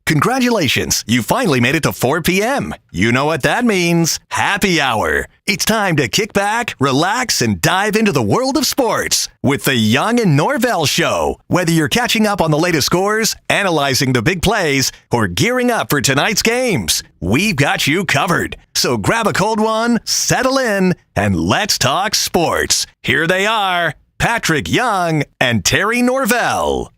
Congratulations, you finally made it to 4 p.m. You know what that means. Happy hour. It's time to kick back, relax, and dive into the world of sports with the Young Norvelle Show. Whether you're catching up on the latest scores, analyzing the big plays, or gearing up for tonight's games, we've got you covered. So grab a cold one, settle in, and let's talk sports. Here they are, Patrick Young and Terry Norvelle.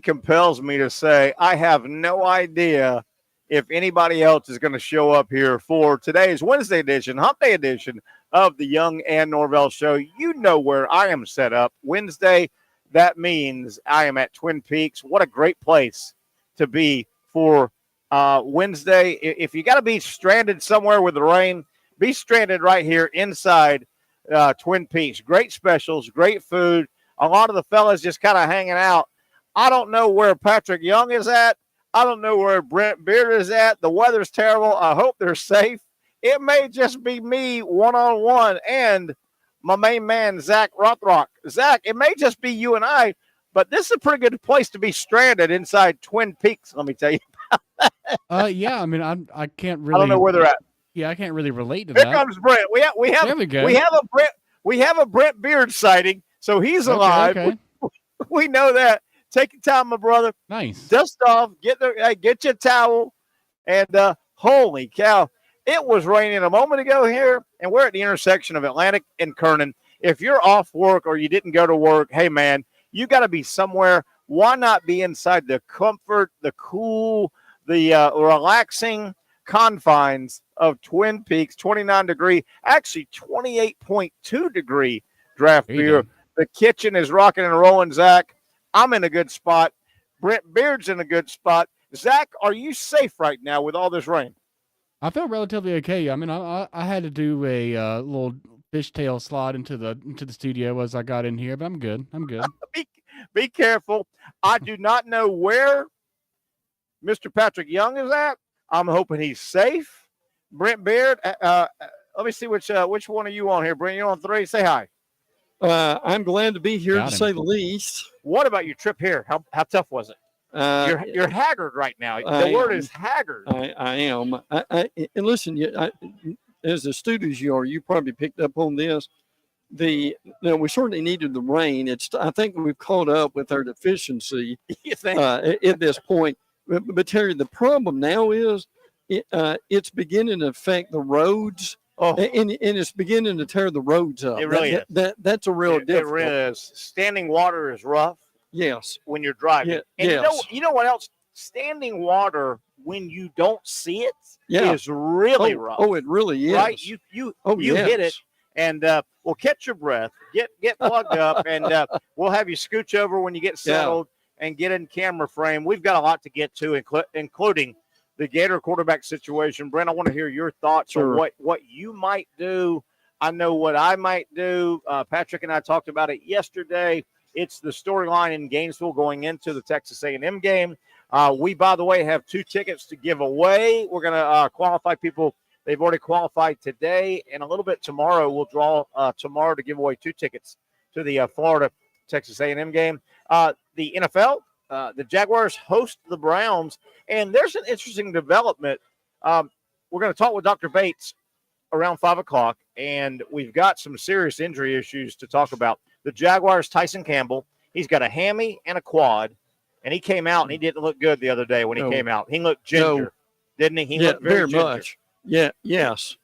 Compels me to say I have no idea if anybody else is going to show up here for today's Wednesday edition, Hump Day edition of the Young and Norvelle Show. You know where I am set up. Wednesday, that means I am at Twin Peaks. What a great place to be for Wednesday. If you got to be stranded somewhere with the rain, be stranded right here inside Twin Peaks. Great specials, great food. A lot of the fellas just kind of hanging out. I don't know where Patrick Young is at. I don't know where Brent Beaird is at. The weather's terrible. I hope they're safe. It may just be me one-on-one and my main man, Zach Rothrock. Zach, it may just be you and I, but this is a pretty good place to be stranded inside Twin Peaks, let me tell you about that. Yeah, I mean, I can't really. I don't know where they're at. Yeah, I can't really relate to Here that. Here comes Brent. We have a Brent Beaird sighting, so he's alive. Okay. We know that. Take your time, my brother. Nice. Dust off. Get your towel. And holy cow, it was raining a moment ago here, and we're at the intersection of Atlantic and Kernan. If you're off work or you didn't go to work, hey, man, you got to be somewhere. Why not be inside the comfort, the cool, the relaxing confines of Twin Peaks, 29-degree, actually 28.2-degree draft beer. The kitchen is rocking and rolling, Zach. I'm in a good spot. Brent Beaird's in a good spot. Zach, are you safe right now with all this rain? I feel relatively okay. I mean, I had to do a little fishtail slide into the studio as I got in here, but I'm good. Be careful. I do not know where Mr. Patrick Young is at. I'm hoping he's safe. Brent Beaird, let me see which one are you on here, Brent? You're on 3. Say hi. I'm glad to be here, to say the least. What about your trip here? How tough was it? You're haggard right now. The word is haggard. I am. And listen, as astute as you are, you probably picked up on this. We certainly needed the rain. I think we've caught up with our deficiency at this point. But Terry, the problem now is it's beginning to affect the roads. Oh. And it's beginning to tear the roads up. It really is. That's a real difficult. It really is. Standing water is rough. Yes. When you're driving. Yeah, and yes. you know what else? Standing water when you don't see it is really rough. Oh, it really is. Right? You hit it, and we'll catch your breath. Get plugged up, and we'll have you scooch over when you get settled and get in camera frame. We've got a lot to get to, including the Gator quarterback situation. Brent, I want to hear your thoughts on what you might do. I know what I might do. Patrick and I talked about it yesterday. It's the storyline in Gainesville going into the Texas A&M game. We, by the way, have 2 tickets to give away. We're going to qualify people. They've already qualified today, and a little bit tomorrow. We'll draw tomorrow to give away 2 tickets to the Florida-Texas A&M game. The NFL, the Jaguars host the Browns, and there's an interesting development. We're going to talk with Dr. Bates around 5 o'clock, and we've got some serious injury issues to talk about. The Jaguars, Tyson Campbell, he's got a hammy and a quad, and he came out, and he didn't look good the other day when he came out. He looked ginger, didn't he? He looked very ginger. Much. Yeah, yes.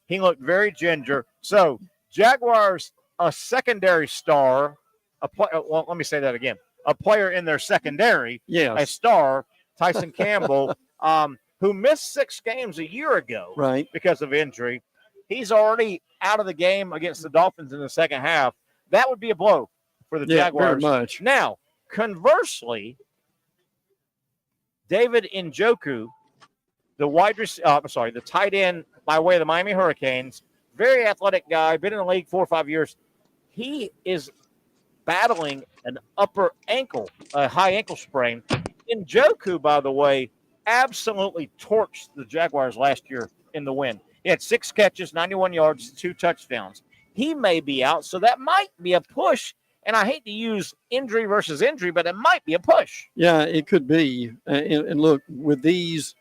He looked very ginger. So, Jaguars, a secondary star, let me say that again. A player in their secondary, a star, Tyson Campbell, who missed 6 games a year ago because of injury. He's already out of the game against the Dolphins in the second half. That would be a blow for the Jaguars. Very much. Now, conversely, David Njoku, the tight end by way of the Miami Hurricanes, very athletic guy, been in the league 4 or 5 years. He is battling an upper ankle, a high ankle sprain. Njoku, by the way, absolutely torched the Jaguars last year in the win. He had 6 catches, 91 yards, 2 touchdowns. He may be out, so that might be a push And I hate to use injury versus injury, but it might be a push. Yeah, it could be. And look, with these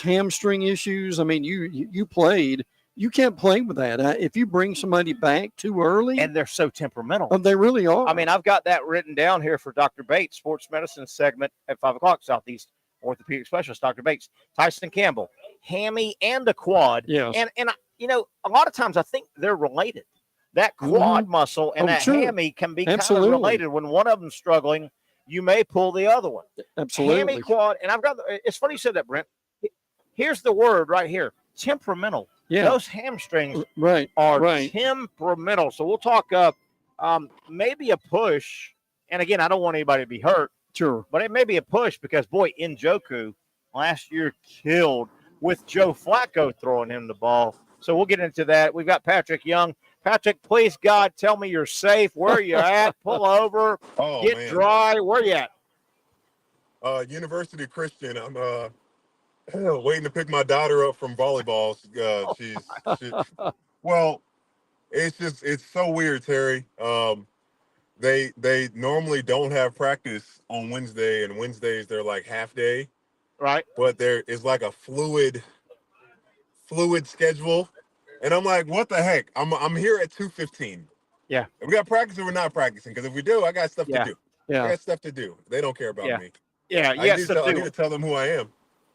hamstring issues, I mean, you played. You can't play with that. If you bring somebody back too early. And they're so temperamental. Oh, they really are. I mean, I've got that written down here for Dr. Bates, sports medicine segment at 5 o'clock, Southeast orthopedic specialist, Dr. Bates. Tyson Campbell, hammy and a quad. Yes. And you know, a lot of times I think they're related. That quad muscle and that hammy can be kind of related. When one of them's struggling, you may pull the other one. Absolutely. Hammy, quad, and I've got, it's funny you said that, Brent. Here's the word right here, temperamental. Yeah. Those hamstrings are temperamental. So we'll talk maybe a push. And again, I don't want anybody to be hurt. Sure. But it may be a push because, boy, Njoku last year killed with Joe Flacco throwing him the ball. So we'll get into that. We've got Patrick Young. Patrick, please, God, tell me you're safe. Where are you at? Pull over. Get dry. Where are you at? University Christian. I'm waiting to pick my daughter up from volleyball. Well, it's so weird, Terry. They normally don't have practice on Wednesday, and Wednesdays they're like half day. Right. But there is like a fluid schedule. And I'm like, what the heck? I'm here at 2:15. Yeah. We got practice or we're not practicing? Because if we do, I got stuff to do. Yeah. I got stuff to do. They don't care about me. Yeah. I need to tell them who I am.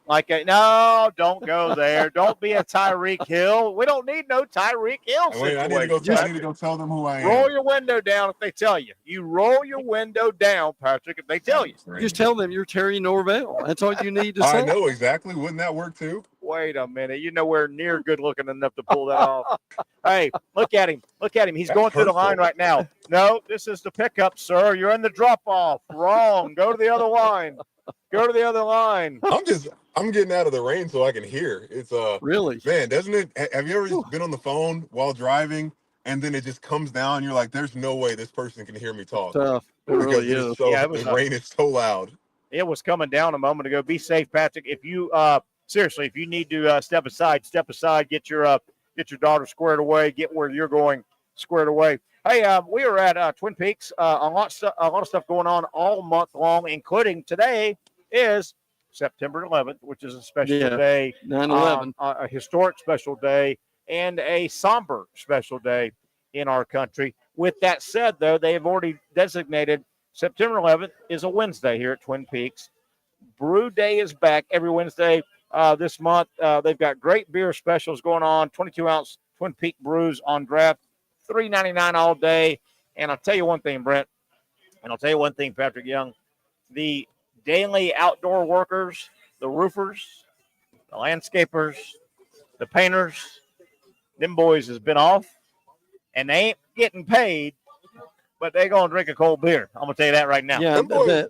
Like, no, don't go there. Don't be a Tyreek Hill. We don't need no Tyreek Hill situation. I need to go tell them who I am. Roll your window down if they tell you. You roll your window down, Patrick, if they tell you. Just tell them you're Terry Norvelle. That's all you need to say. I know exactly. Wouldn't that work too? Wait a minute. You're nowhere near good looking enough to pull that off. Hey, look at him. Look at him. He's going through the line right now. No, this is the pickup, sir. You're in the drop off. Wrong. Go to the other line. Go to the other line. I'm getting out of the rain so I can hear. It's really, man, doesn't it? Have you ever been on the phone while driving and then it just comes down? You're like, there's no way this person can hear me talk. Tough. It really is. The rain is so loud. It was coming down a moment ago. Be safe, Patrick. If you seriously, if you need to step aside. Get your daughter squared away. Get where you're going squared away. Hey, we are at Twin Peaks. A lot of stuff going on all month long, including today is September 11th, which is a special day, 9/11, a historic special day, and a somber special day in our country. With that said, though, they have already designated September 11th is a Wednesday here at Twin Peaks. Brew Day is back every Wednesday this month. They've got great beer specials going on, 22-ounce Twin Peak brews on draft, $3.99 all day. And I'll tell you one thing, Brent, and I'll tell you one thing, Patrick Young, the daily outdoor workers, the roofers, the landscapers, the painters, them boys has been off, and they ain't getting paid, but they going to drink a cold beer. I'm going to tell you that right now. Yeah, them boys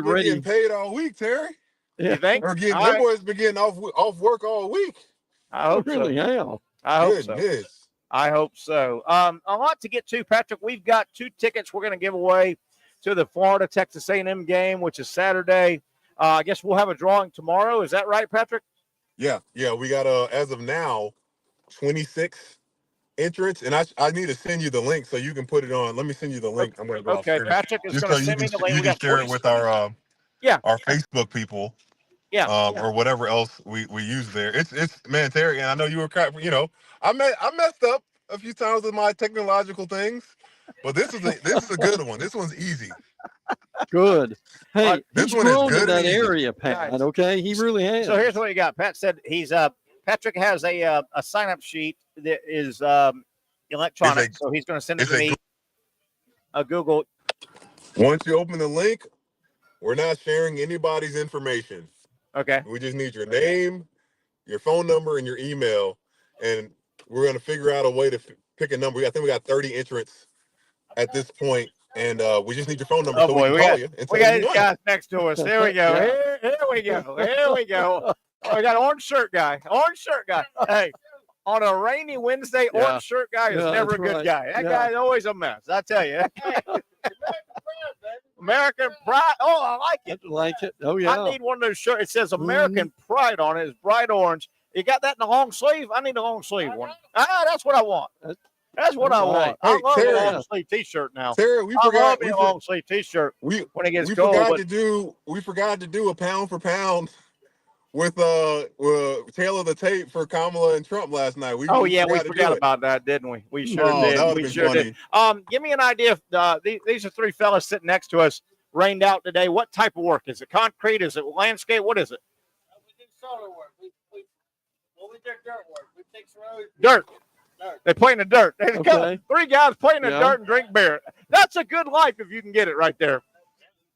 been getting paid all week, Terry. You think? Or them boys been getting off work all week. I hope really so. I hope so. I hope so. A lot to get to, Patrick. We've got 2 tickets we're going to give away to the Florida-Texas A&M game, which is Saturday. I guess we'll have a drawing tomorrow. Is that right, Patrick? Yeah. We got, as of now, 26 entrants. And I need to send you the link so you can put it on. Let me send you the link. I'm going to go Okay, Patrick is going to send me the link. You can share it with our Facebook people. Or whatever else we use there. It's man, Terry, and I know you were I messed up a few times with my technological things. But this is a good one. This one's easy. Good. Hey, this he's one is grown good in that area, Pat. Nice. Okay, he really has. So here's what you got. Pat said he's Patrick has a sign-up sheet that is electronic, so he's going to send it to me. A Google. Once you open the link, we're not sharing anybody's information. Okay. We just need your name, your phone number, and your email, and we're going to figure out a way to pick a number. I think we got 30 entrants at this point, and we just need your phone number so we can call you. We got these guys next to us. There we go. Here we go. Here we go. Oh, we got an orange shirt guy. Hey, on a rainy Wednesday, orange shirt guy is never a good guy. That guy's always a mess. I tell you. American Pride. Oh, I like it. Oh, yeah. I need one of those shirts. It says American Pride on it. It's bright orange. You got that in the long sleeve? I need a long sleeve one. That's what I want. That's what I want. I love Terry, a long sleeve T-shirt now. Terry, I love a long sleeve T-shirt when it gets cold. We forgot to do a pound for pound with tail of the tape for Kamala and Trump last night. We forgot about that, didn't we? We sure did. That we sure did. Give me an idea. These are three fellas sitting next to us. Rained out today. What type of work? Is it concrete? Is it landscape? What is it? We do solar work. We do dirt work. We fix roads. Dirt. They play in the dirt. Okay. Three guys playing in the dirt and drink beer. That's a good life if you can get it right there.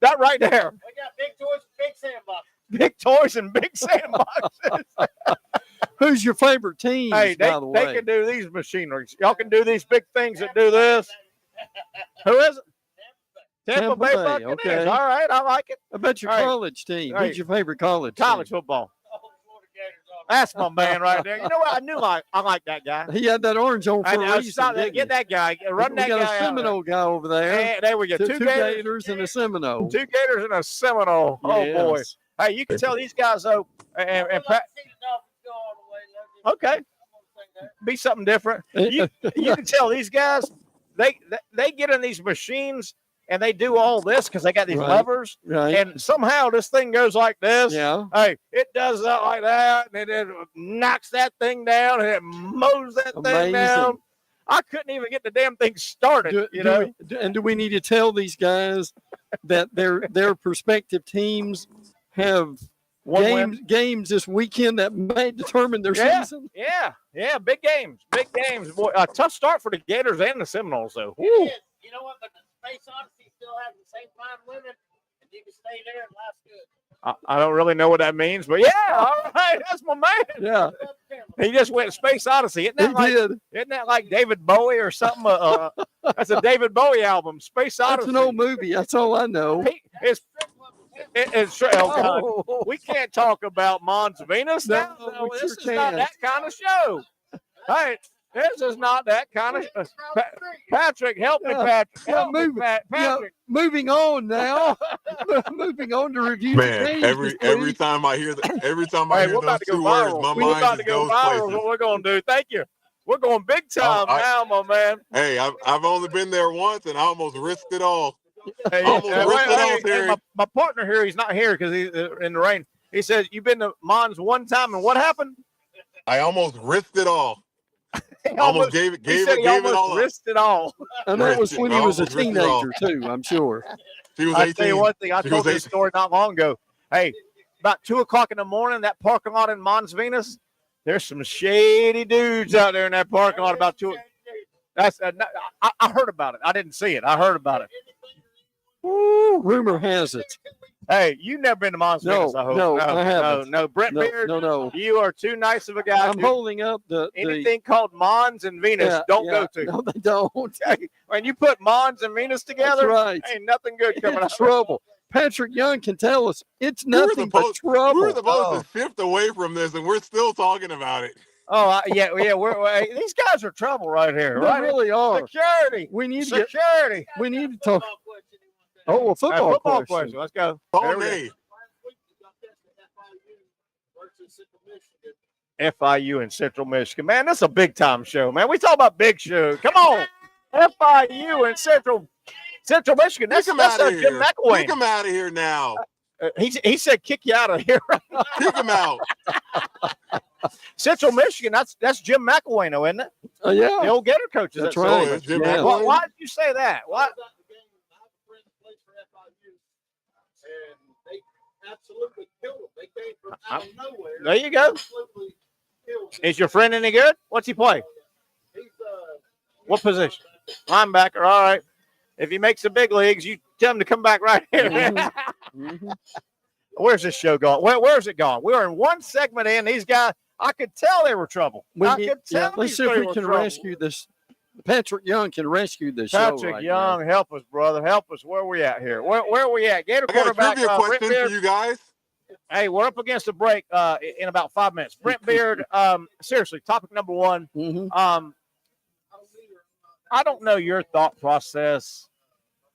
That right there. We got big toys and big sandboxes. Big toys and big sandboxes. Who's your favorite team? Hey, they can do these machineries. Y'all can do these big things that do this. Who is it? Tampa Bay Buccaneers. Okay. All right, I like it. I bet your college team. Who's your favorite college team? College football. That's my man right there. You know what? I like that guy. He had that orange on for a reason. Get that guy. Run that guy. We got a Seminole guy over there. And there we go. Two Gators and a Seminole. Two Gators and a Seminole. Oh, boy. Hey, you can tell these guys, though. Okay. Be something different. You can tell these guys, they get in these machines, and they do all this because they got these levers. Right. And somehow this thing goes like this. Yeah. Hey, it does that like that. And it knocks that thing down. And it mows that thing down. I couldn't even get the damn thing started. Do we need to tell these guys that their prospective teams have games this weekend that may determine their season? Yeah. Big games. Boy, a tough start for the Gators and the Seminoles, though. You know what? But the Space Odyssey still has the same fine women, and you can stay there and life's good. I don't really know what that means, but all right, that's my man. Yeah, he just went Space Odyssey. Isn't that like David Bowie or something? That's a David Bowie album, Space Odyssey. That's an old movie. That's all I know. We can't talk about Mons Venus now. No, this is not that kind of show. Hey. This is not that kind of Patrick, help me, Patrick. Patrick. Moving on now. Moving on to review. Man, every time I hear those two words, my mind just goes places. What we're gonna do? Thank you. We're going big time now, my man. Hey, I've only been there once, and I almost risked it all. My partner here, he's not here because he's in the rain. He says, "You've been to Mons one time, and what happened?" I almost risked it all. Almost gave it all. Risked it all. And that was when he was a teenager too, I'm sure. She was 18. I tell you one thing, I told this story not long ago. Hey, about 2:00 in the morning, that parking lot in Mons Venus, there's some shady dudes out there in that parking lot about 2. That's I heard about it. I didn't see it. I heard about it. Ooh, rumor has it. Hey, you've never been to Mons Venus, I hope. No, I haven't. No. Brent Beaird, no. You are too nice of a guy. I'm holding up anything called Mons and Venus, don't go to. No, they don't. When you put Mons and Venus together, right. Ain't nothing good coming out. Trouble. Patrick Young can tell us it's nothing but trouble. We're supposed to shift away from this, and we're still talking about it. Oh, yeah. These guys are trouble right here. They really are. Security. We need to talk. Oh, a football question. Let's go. FIU in Central Michigan. Man, this is a big time show, man. We talk about big show. Come on. FIU in Central Michigan. That's Jim McElwain. Kick him out of here now. He said kick you out of here. Kick him out. Central Michigan, that's Jim McElwain, isn't it? Yeah. The old Gator coaches. That's right. Why did you say that? Why? Absolutely killed him. They came from out of nowhere. There you go. Is your friend any good? What's he play? He's what position? Linebacker. All right. If he makes the big leagues, you tell him to come back right here. Mm-hmm. Where's this show going? Where's it going? We were in one segment in. These guys, I could tell they were trouble. Let's see if we can rescue this. Patrick Young can rescue this show. Patrick Young, help us, brother. Help us. Where are we at here? Where are we at? Gator quarterback. I got a trivia question for you guys. Hey, we're up against a break in about 5 minutes. Brent Beaird, seriously, topic number one. Mm-hmm. I don't know your thought process.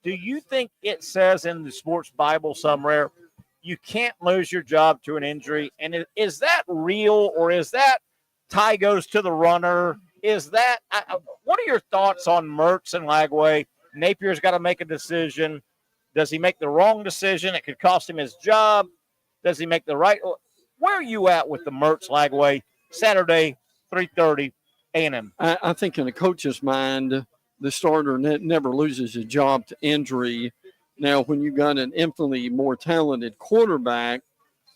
Do you think it says in the sports Bible somewhere you can't lose your job to an injury? And is that real, or is that tie goes to the runner? Is that what are your thoughts on Mertz and Lagway? Napier's got to make a decision. Does he make the wrong decision? It could cost him his job. Does he make the right? Where are you at with the Mertz Lagway Saturday, 3:30 A&M? I think in a coach's mind, the starter never loses his job to injury. Now, when you've got an infinitely more talented quarterback,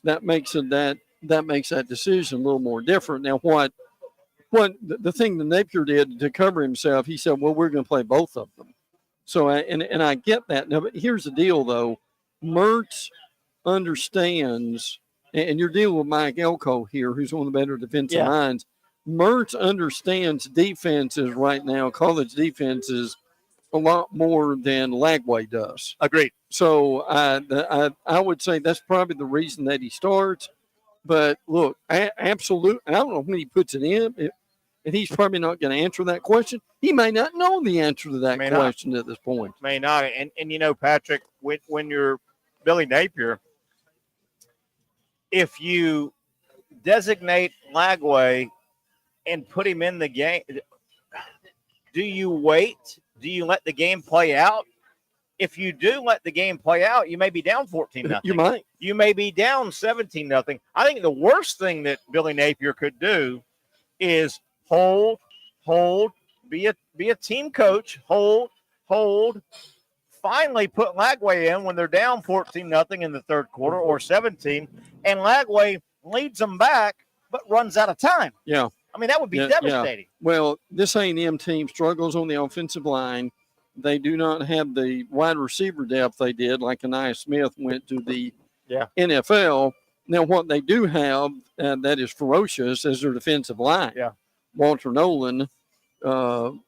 that makes that decision a little more different. Now, what the thing that Napier did to cover himself, he said, well, we're going to play both of them. So, and I get that. Now, but here's the deal, though. Mertz understands, and you're dealing with Mike Elko here, who's one of the better defensive minds. Mertz understands defenses right now, college defenses, a lot more than Lagway does. Agreed. So I would say that's probably the reason that he starts. But look, absolutely, I don't know when he puts it in, and he's probably not going to answer that question. He may not know the answer to that question at this point. May not. And you know, Patrick, when you're Billy Napier, if you designate Lagway and put him in the game, do you wait? Do you let the game play out? If you do let the game play out, you may be down 14-0. You might. You may be down 17-0. I think the worst thing that Billy Napier could do is hold, be a team coach, hold, finally put Lagway in when they're down 14-0 in the third quarter or 17, and Lagway leads them back but runs out of time. Yeah. I mean, that would be devastating. Yeah. Well, this A&M team struggles on the offensive line. They do not have the wide receiver depth they did, like Emmitt Smith went to the NFL. Now, what they do have that is ferocious is their defensive line. Yeah. Walter Nolan, big-time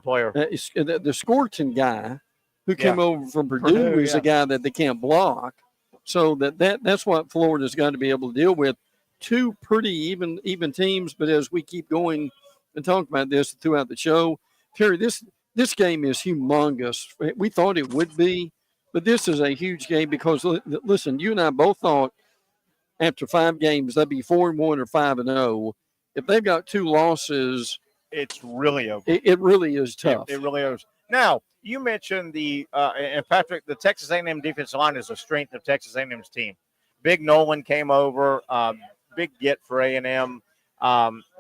player. The Scorton guy who came over from Purdue is a guy that they can't block. So that's what Florida's got to be able to deal with. Two pretty even teams, but as we keep going and talk about this throughout the show, Terry, this game is humongous. We thought it would be, but this is a huge game because, listen, you and I both thought after 5 games they'd be 4-1 or 5-0. If they've got 2 losses, it's really over. It really is tough. It really is. Now, you mentioned and Patrick, the Texas A&M defensive line is the strength of Texas A&M's team. Big Nolan came over. Big get for A&M.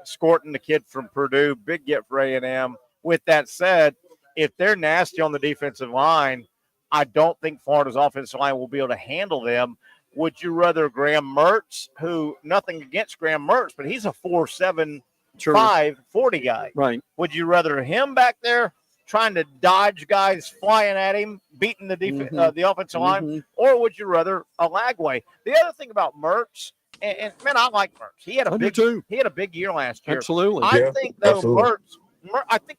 Scorton, the kid from Purdue, big get for A&M. With that said, if they're nasty on the defensive line, I don't think Florida's offensive line will be able to handle them. Would you rather Graham Mertz, who nothing against Graham Mertz, but he's a 4.75 40 guy. Right. Would you rather him back there trying to dodge guys flying at him, beating the offensive line, or would you rather a Lagway? The other thing about Mertz, and man, I like Mertz. He had a big year last year. Absolutely. I think though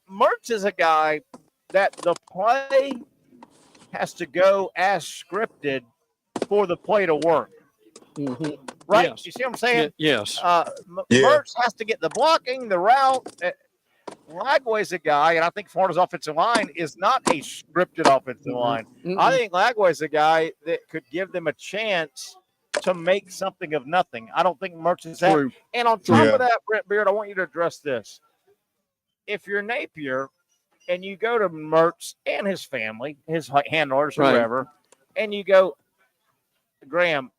Mertz is a guy that the play has to go as scripted for the play to work. Right? Yes. You see what I'm saying? Yes. Mertz has to get the blocking, the route. Lagway's a guy, and I think Florida's offensive line is not a scripted offensive line. I think Lagway's a guy that could give them a chance to make something of nothing. I don't think Mertz is that. And on top of that, Brent Beaird, I want you to address this. If you're Napier and you go to Mertz and his family, his handlers or whatever, and you go, Graham,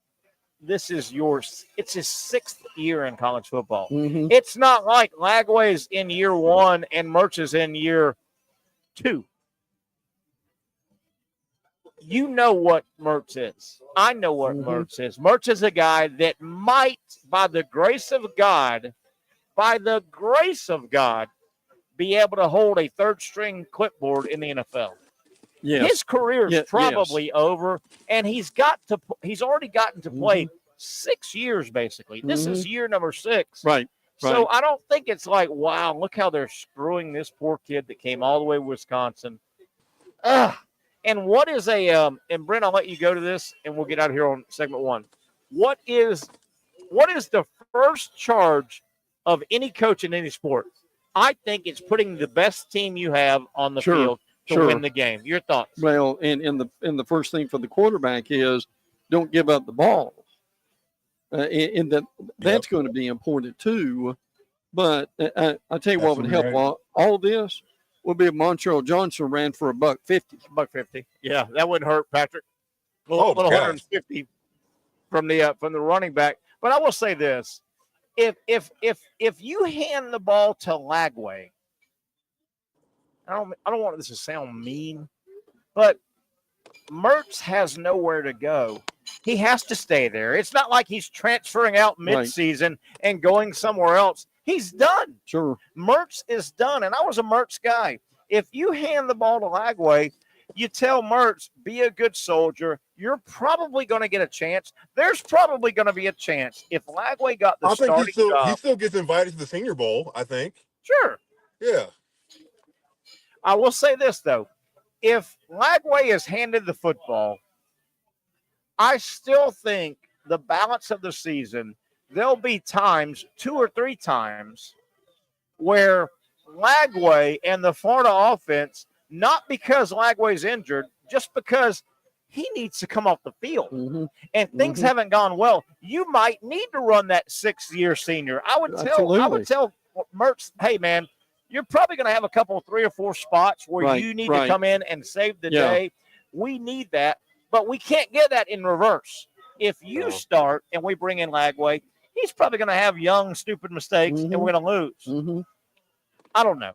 this is yours. It's his 6th year in college football. It's not like Lagway is in year 1 and Mertz is in year 2. You know what Mertz is. I know what Mertz is. Mertz is a guy that might, by the grace of God, be able to hold a third-string clipboard in the NFL. Yes. His career is probably over, and he's already gotten to play 6 years, basically. This is year number 6. Right. So I don't think it's like, wow, look how they're screwing this poor kid that came all the way to Wisconsin. And what is and Brent, I'll let you go to this, and we'll get out of here on segment 1. What is the first charge of any coach in any sport? I think it's putting the best team you have on the field to win the game. Your thoughts? Well, and the first thing for the quarterback is don't give up the ball. And that's going to be important too. But I tell you what would help all this would be if Montreal Johnson ran for $150. $150. Yeah, that wouldn't hurt, Patrick. A little 150 from the running back. But I will say this: if you hand the ball to Lagway, I don't want this to sound mean, but Mertz has nowhere to go. He has to stay there. It's not like he's transferring out midseason and going somewhere else. He's done. Sure. Mertz is done, and I was a Mertz guy. If you hand the ball to Lagway, you tell Mertz, be a good soldier. You're probably going to get a chance. There's probably going to be a chance. If Lagway got the starting job. He still gets invited to the Senior Bowl, I think. Sure. Yeah. I will say this, though. If Lagway is handed the football, I still think the balance of the season, there'll be times, 2 or 3 times, where Lagway and the Florida offense, not because Lagway's injured, just because he needs to come off the field. Mm-hmm. And things haven't gone well. You might need to run that 6-year senior. I would tell Mertz, hey, man, you're probably going to have a couple of 3 or 4 spots where you need to come in and save the day. We need that, but we can't get that in reverse. If you start and we bring in Lagway, he's probably going to have young, stupid mistakes, and we're going to lose. Mm-hmm. I don't know.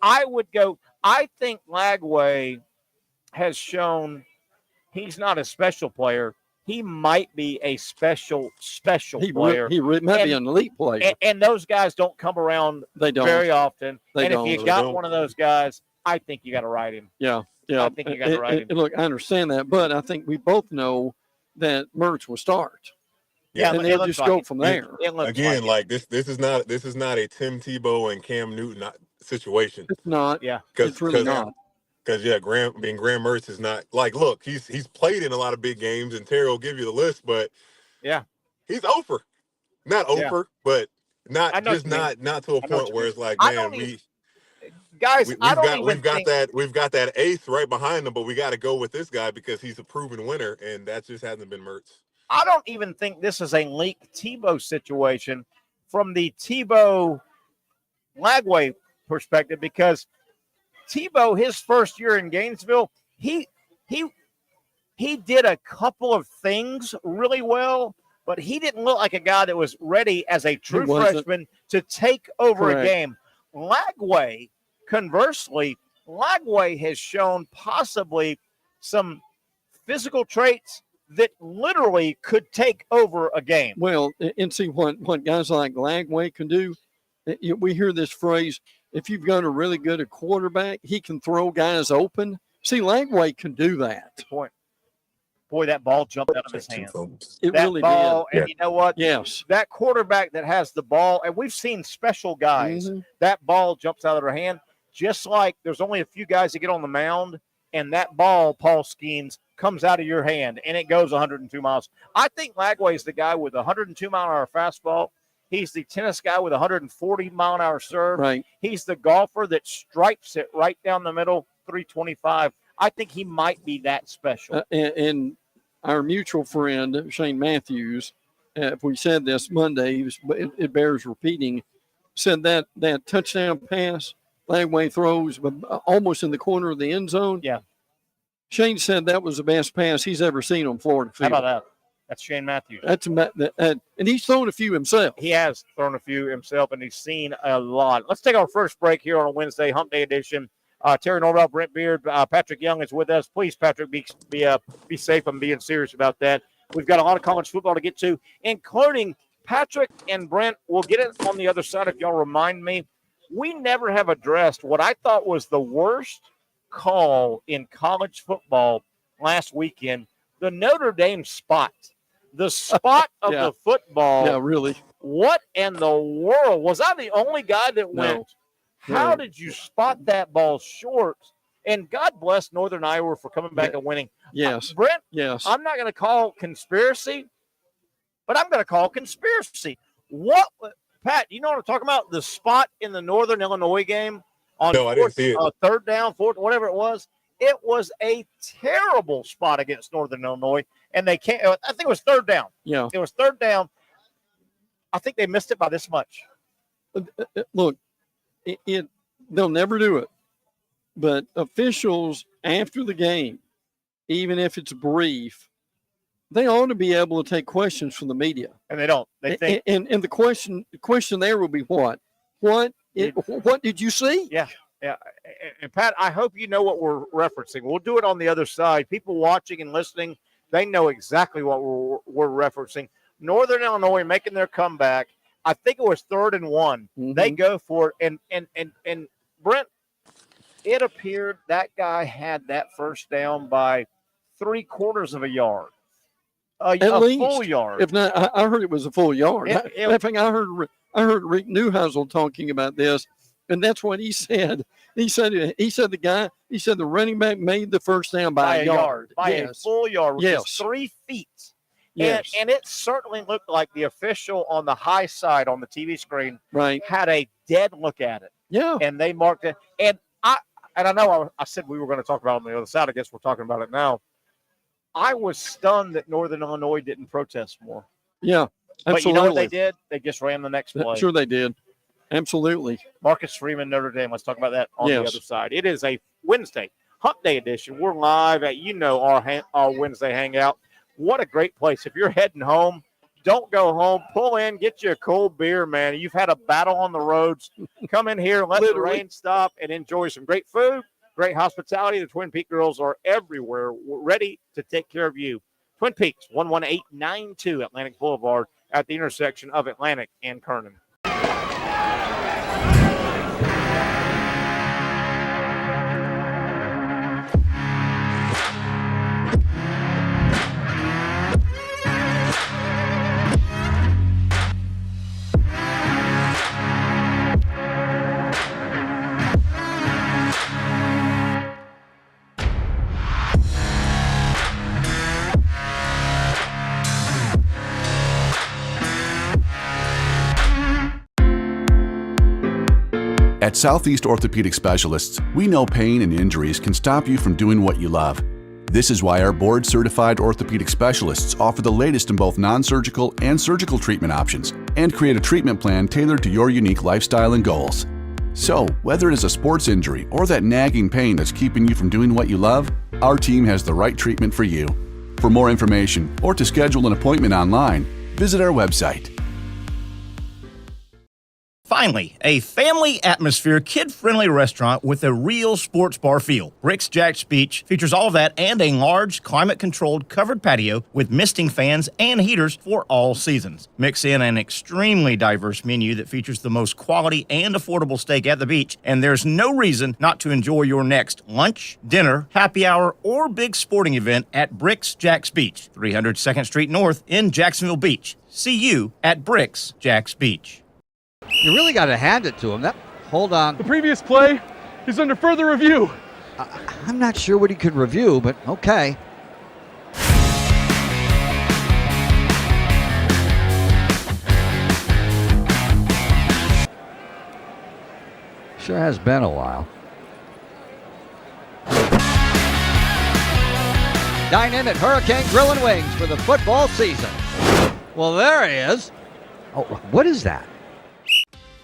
I would go. I think Lagway has shown he's not a special player. He might be a special player. He might be an elite player. And those guys don't come around very often. If you got one of those guys, I think you got to ride him. Yeah. I think you got to ride him. Look, I understand that, but I think we both know that Mertz will start. Yeah, and they'll just go from there. Again, this is not a Tim Tebow and Cam Newton situation. It's not. Yeah, it's really not. Because Graham Mertz is not look, he's played in a lot of big games, and Terry will give you the list, but he's over, not over, but not to a point where it's like, man, we've got that ace right behind him, but we got to go with this guy because he's a proven winner, and that just hasn't been Mertz. I don't even think this is a Link Tebow situation from the Tebow Lagway perspective, because Tebow, his first year in Gainesville, he did a couple of things really well, but he didn't look like a guy that was ready as a true freshman to take over a game. Lagway, conversely, has shown possibly some physical traits that literally could take over a game. Well, and see what guys like Lagway can do. We hear this phrase, if you've got a really good quarterback, he can throw guys open. See, Lagway can do that. Boy, that ball jumped out of his hand. It really did. And you know what? Yes. That quarterback that has the ball, and we've seen special guys, that ball jumps out of their hand, just like there's only a few guys that get on the mound, and that ball, Paul Skeens, comes out of your hand, and it goes 102 miles. I think Lagway is the guy with a 102-mile-an-hour fastball. He's the tennis guy with a 140-mile-an-hour serve. Right. He's the golfer that stripes it right down the middle, 325. I think he might be that special. And our mutual friend, Shane Matthews, we said this Monday, it bears repeating, said that touchdown pass Lagway throws almost in the corner of the end zone. Yeah. Shane said that was the best pass he's ever seen on Florida field. How about that? That's Shane Matthews. And he's thrown a few himself. He has thrown a few himself, and he's seen a lot. Let's take our first break here on a Wednesday Hump Day edition. Terry Norvelle, Brent Beaird, Patrick Young is with us. Please, Patrick, be safe. I'm being serious about that. We've got a lot of college football to get to, including Patrick and Brent. We'll get it on the other side if y'all remind me. We never have addressed what I thought was the worst call in college football last weekend, the Notre Dame spot. The spot of the football. Yeah, really. What in the world? Was I the only guy that went, how did you spot that ball short? And God bless Northern Iowa for coming back and winning. Yes. Brent, yes. I'm not going to call conspiracy, but I'm going to call conspiracy. What, Pat, you know what I'm talking about? The spot in the Northern Illinois game on I didn't see it. Third down, fourth, whatever it was. It was a terrible spot against Northern Illinois, and they can't. I think it was third down. Yeah, it was third down. I think they missed it by this much. Look, they'll never do it. But officials after the game, even if it's brief, they ought to be able to take questions from the media. And they don't. They think. And the question there will be what? What did you see? Yeah. Yeah. And Pat, I hope you know what we're referencing. We'll do it on the other side. People watching and listening, they know exactly what we're referencing. Northern Illinois making their comeback. I think it was 3rd and 1. Mm-hmm. They go for it. And Brent, it appeared that guy had that first down by 3/4 of a yard. At least, full yard. If not, I heard it was a full yard. I heard Rick Neuheisel talking about this, and that's what he said. He said the running back made the first down by a yard. By a full yard, which is 3 feet. Yes. And it certainly looked like the official on the high side on the TV screen had a dead look at it. Yeah. And they marked it. And I know I said we were going to talk about it on the other side. I guess we're talking about it now. I was stunned that Northern Illinois didn't protest more. Yeah, absolutely. But you know what they did? They just ran the next play. Sure they did. Absolutely. Marcus Freeman, Notre Dame. Let's talk about that on the other side. It is a Wednesday, Hump Day edition. We're live at, our Wednesday hangout. What a great place. If you're heading home, don't go home. Pull in, get you a cold beer, man. You've had a battle on the roads. Come in here, let the rain stop, and enjoy some great food. Great hospitality. The Twin Peaks girls are everywhere, ready to take care of you. Twin Peaks, 11892 Atlantic Boulevard at the intersection of Atlantic and Kernan. At Southeast Orthopedic Specialists, we know pain and injuries can stop you from doing what you love. This is why our board-certified orthopedic specialists offer the latest in both non-surgical and surgical treatment options and create a treatment plan tailored to your unique lifestyle and goals. So, whether it is a sports injury or that nagging pain that's keeping you from doing what you love, our team has the right treatment for you. For more information or to schedule an appointment online, visit our website. Finally, a family atmosphere, kid-friendly restaurant with a real sports bar feel. Bricks Jack's Beach features all of that and a large, climate-controlled covered patio with misting fans and heaters for all seasons. Mix in an extremely diverse menu that features the most quality and affordable steak at the beach, and there's no reason not to enjoy your next lunch, dinner, happy hour, or big sporting event at Bricks Jack's Beach, 300 2nd Street North in Jacksonville Beach. See you at Bricks Jack's Beach. You really got to hand it to him. Hold on. The previous play is under further review. I'm not sure what he could review, but okay. Sure has been a while. Dynamic Hurricane Grill and Wings for the football season. Well, there he is. Oh, what is that?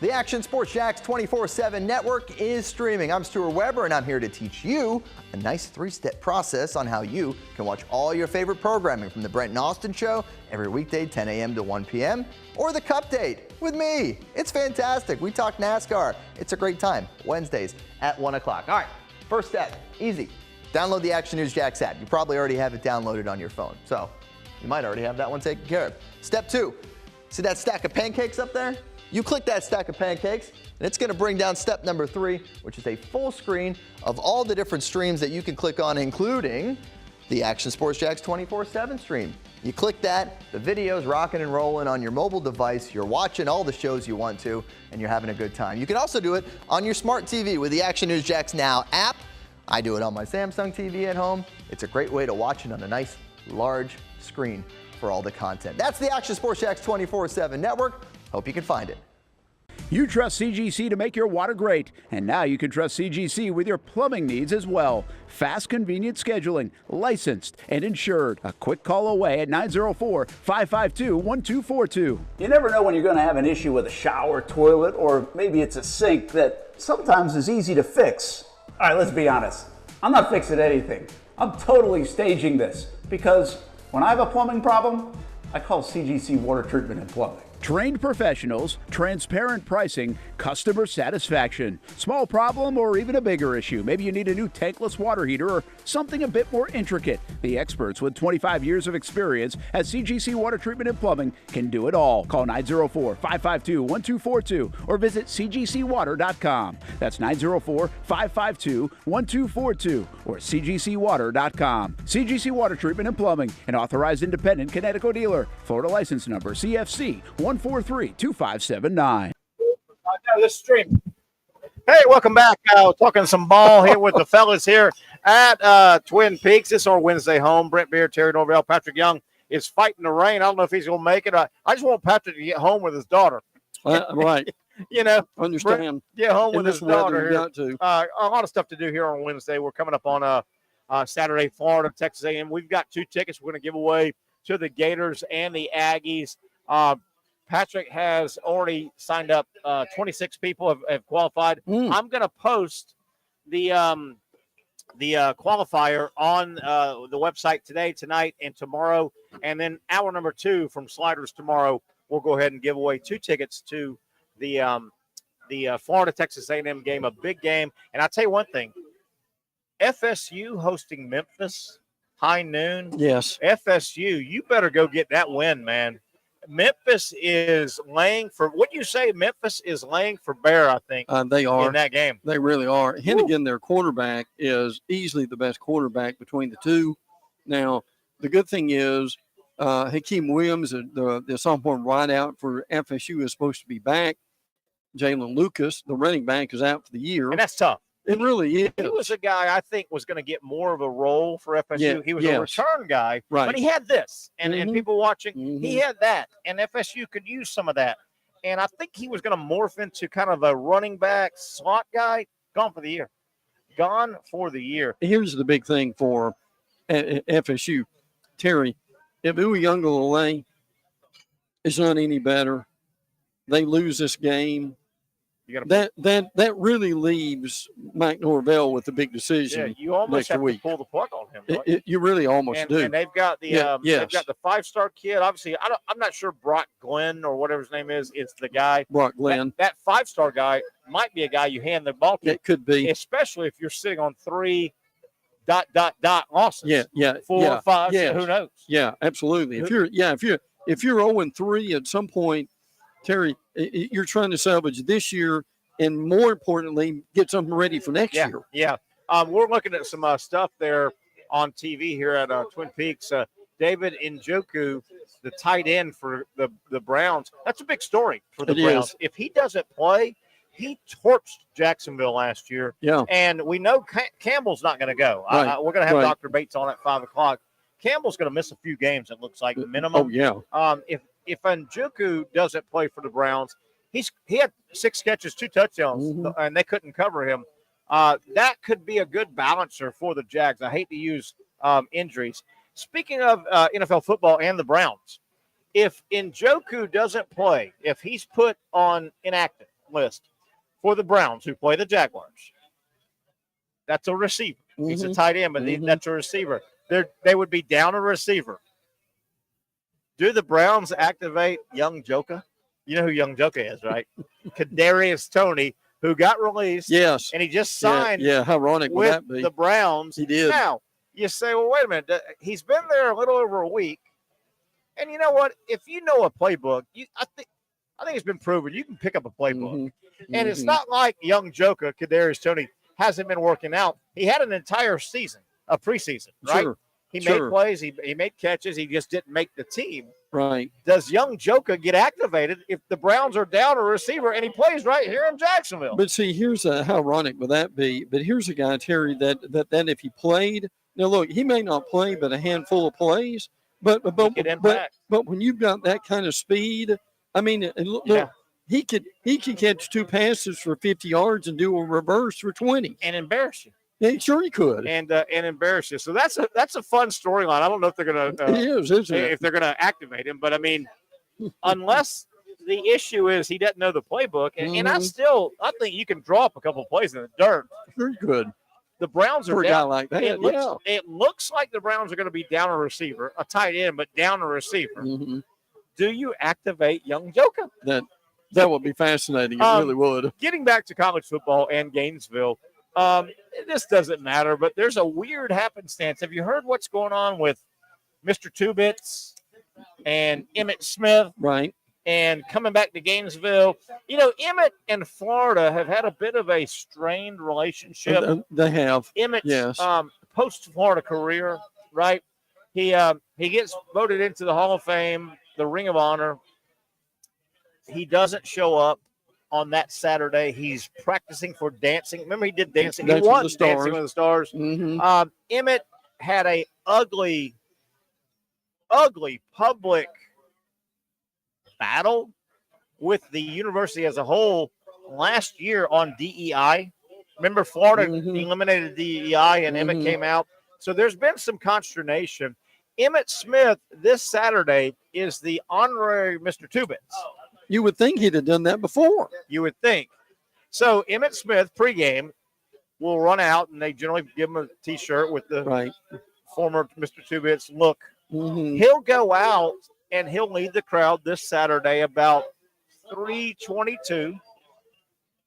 The Action Sports Jax 24/7 network is streaming. I'm Stuart Weber, and I'm here to teach you a nice 3-step process on how you can watch all your favorite programming from the Brent and Austin Show every weekday 10 a.m. to 1 p.m. or the Cup Date with me. It's fantastic. We talk NASCAR. It's a great time. Wednesdays at 1 o'clock. All right, first step, easy. Download the Action News Jax app. You probably already have it downloaded on your phone, so you might already have that one taken care of. Step 2, see that stack of pancakes up there? You click that stack of pancakes, and it's going to bring down step number 3, which is a full screen of all the different streams that you can click on, including the Action Sports Jax 24/7 stream. You click that, the video's rocking and rolling on your mobile device. You're watching all the shows you want to, and you're having a good time. You can also do it on your smart TV with the Action News Jax Now app. I do it on my Samsung TV at home. It's a great way to watch it on a nice, large screen for all the content. That's the Action Sports Jax 24/7 network. Hope you can find it. You trust CGC to make your water great, and now you can trust CGC with your plumbing needs as well. Fast, convenient scheduling, licensed and insured. A quick call away at 904-552-1242. You never know when you're going to have an issue with a shower, toilet, or maybe it's a sink that sometimes is easy to fix. All right, let's be honest. I'm not fixing anything. I'm totally staging this because when I have a plumbing problem, I call CGC Water Treatment and Plumbing. Trained professionals, transparent pricing, customer satisfaction. Small problem or even a bigger issue. Maybe you need a new tankless water heater or something a bit more intricate. The experts with 25 years of experience at CGC Water Treatment and Plumbing can do it all. Call 904-552-1242 or visit cgcwater.com. That's 904-552-1242 or cgcwater.com. CGC Water Treatment and Plumbing, an authorized independent Connecticut dealer. Florida license number CFC 143-2579. This stream. Hey, welcome back. Talking some ball here with the fellas here at Twin Peaks. This is our Wednesday home. Brent Beaird, Terry Norvelle, Patrick Young is fighting the rain. I don't know if he's going to make it. I just want Patrick to get home with his daughter. Right. Understand. Brent, get home with his daughter here. A lot of stuff to do here on Wednesday. We're coming up on Saturday, Florida, Texas A&M. We've got 2 tickets we're going to give away to the Gators and the Aggies. Patrick has already signed up. 26 people have qualified. I'm going to post the qualifier on the website today, tonight, and tomorrow. And then hour number 2 from Sliders tomorrow, we'll go ahead and give away 2 tickets to the Florida Texas A&M game, a big game. And I'll tell you one thing: FSU hosting Memphis, high noon. Yes, FSU, you better go get that win, man. Memphis is laying for what you say. Memphis is laying for bear. I think they are in that game. They really are. Hennigan, their quarterback, is easily the best quarterback between the two. Now, the good thing is, Hakeem Williams, the sophomore wideout for FSU, is supposed to be back. Jalen Lucas, the running back, is out for the year, and that's tough. It really is. He was a guy I think was going to get more of a role for FSU. Yeah, he was a return guy, right. But he had this, and people watching, he had that, and FSU could use some of that. And I think he was going to morph into kind of a running back slot guy. Gone for the year. Gone for the year. Here's the big thing for FSU, Terry. If Uyunglele is not any better, they lose this game. That really leaves Mike Norvelle with a big decision. Yeah, you almost have to pull the plug on him. Right? You really almost do. And they've got they've got the 5-star kid. Obviously, I'm not sure Brock Glenn or whatever his name is. It's the guy. Brock Glenn. That 5-star guy might be a guy you hand the ball to. It could be, especially if you're sitting on 3 ... losses. Yeah. 4 or 5. Yes. Who knows? Yeah, absolutely. If you're 0-3 at some point, Terry, you're trying to salvage this year, and more importantly, get something ready for next year. Yeah. We're looking at some stuff there on TV here at Twin Peaks. David Njoku, the tight end for the Browns. That's a big story for the Browns. Is. If he doesn't play, he torched Jacksonville last year. Yeah. And we know Campbell's not going to go. Right. We're going to have Dr. Bates on at 5 o'clock. Campbell's going to miss a few games, it looks like, minimum. Oh, yeah. If Njoku doesn't play for the Browns, he had 6 catches, 2 touchdowns, and they couldn't cover him. That could be a good balancer for the Jags. I hate to use injuries. Speaking of NFL football and the Browns, if Njoku doesn't play, if he's put on inactive list for the Browns who play the Jaguars, that's a receiver. He's a tight end, but that's a receiver. They would be down a receiver. Do the Browns activate Yung Joka? You know who Yung Joka is, right? Kadarius Toney, who got released. Yes. And he just signed how ironic would that be? The Browns. He did. Now, you say, well, wait a minute. He's been there a little over a week. And you know what? If you know a playbook, I think it's been proven. You can pick up a playbook. And it's not like Yung Joka, Kadarius Toney, hasn't been working out. He had an entire season, a preseason, right? Sure. He made plays. He made catches. He just didn't make the team. Right. Does Yung Joka get activated if the Browns are down a receiver and he plays right here in Jacksonville? But see, here's how ironic would that be? But here's a guy, Terry, that if he played, now look, he may not play but a handful of plays, but when you've got that kind of speed, I mean, look, he could catch 2 passes for 50 yards and do a reverse for 20 and embarrass you. Yeah, sure he could, and embarrass you. So that's a fun storyline. I don't know if they're going to if they're going to activate him, but I mean, unless the issue is he doesn't know the playbook, and I think you can draw up a couple of plays in the dirt. Very good. The Browns are for a down. guy like that. It looks like the Browns are going to be down a receiver, a tight end, but down a receiver. Mm-hmm. Do you activate Yung Joka? That would be fascinating. It really would. Getting back to college football and Gainesville, this doesn't matter, but there's a weird happenstance. Have you heard what's going on with Mr. Two Bits and Emmitt Smith? Right. And coming back to Gainesville, you know, Emmitt and Florida have had a bit of a strained relationship. They have. Emmitt's post-Florida career, right? He gets voted into the Hall of Fame, the Ring of Honor. He doesn't show up on that Saturday. He's practicing for dancing. Remember, he did dancing. He won Dancing with the Stars. Mm-hmm. Emmitt had a ugly public battle with the university as a whole last year on DEI. Remember, Florida eliminated DEI and Emmitt came out. So there's been some consternation. Emmitt Smith this Saturday is the honorary Mr. Two Bits. You would think he'd have done that before. You would think. So Emmitt Smith pregame will run out, and they generally give him a T-shirt with the former Mr. Two Bits look. Mm-hmm. He'll go out and he'll lead the crowd this Saturday about 3:22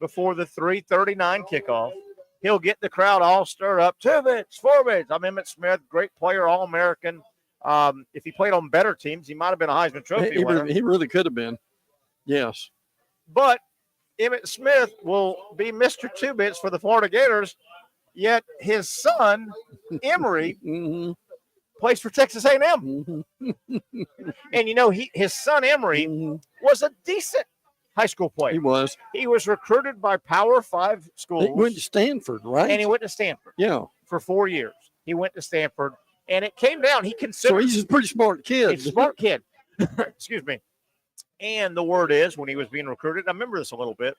before the 3:39 kickoff. He'll get the crowd all stirred up. 2 bits, 4 bits. I'm Emmitt Smith, great player, All-American. If he played on better teams, he might have been a Heisman Trophy winner. He really could have been. Yes. But Emmitt Smith will be Mr. Two Bits for the Florida Gators, yet his son, Emory, plays for Texas A&M. And, you know, his son, Emory, was a decent high school player. He was. He was recruited by Power 5 schools. He went to Stanford, right? And he went to Stanford. Yeah. For 4 years. He went to Stanford, and it came down. He considered. So he's a pretty smart kid. He's a smart kid. Excuse me. And the word is, when he was being recruited, I remember this a little bit,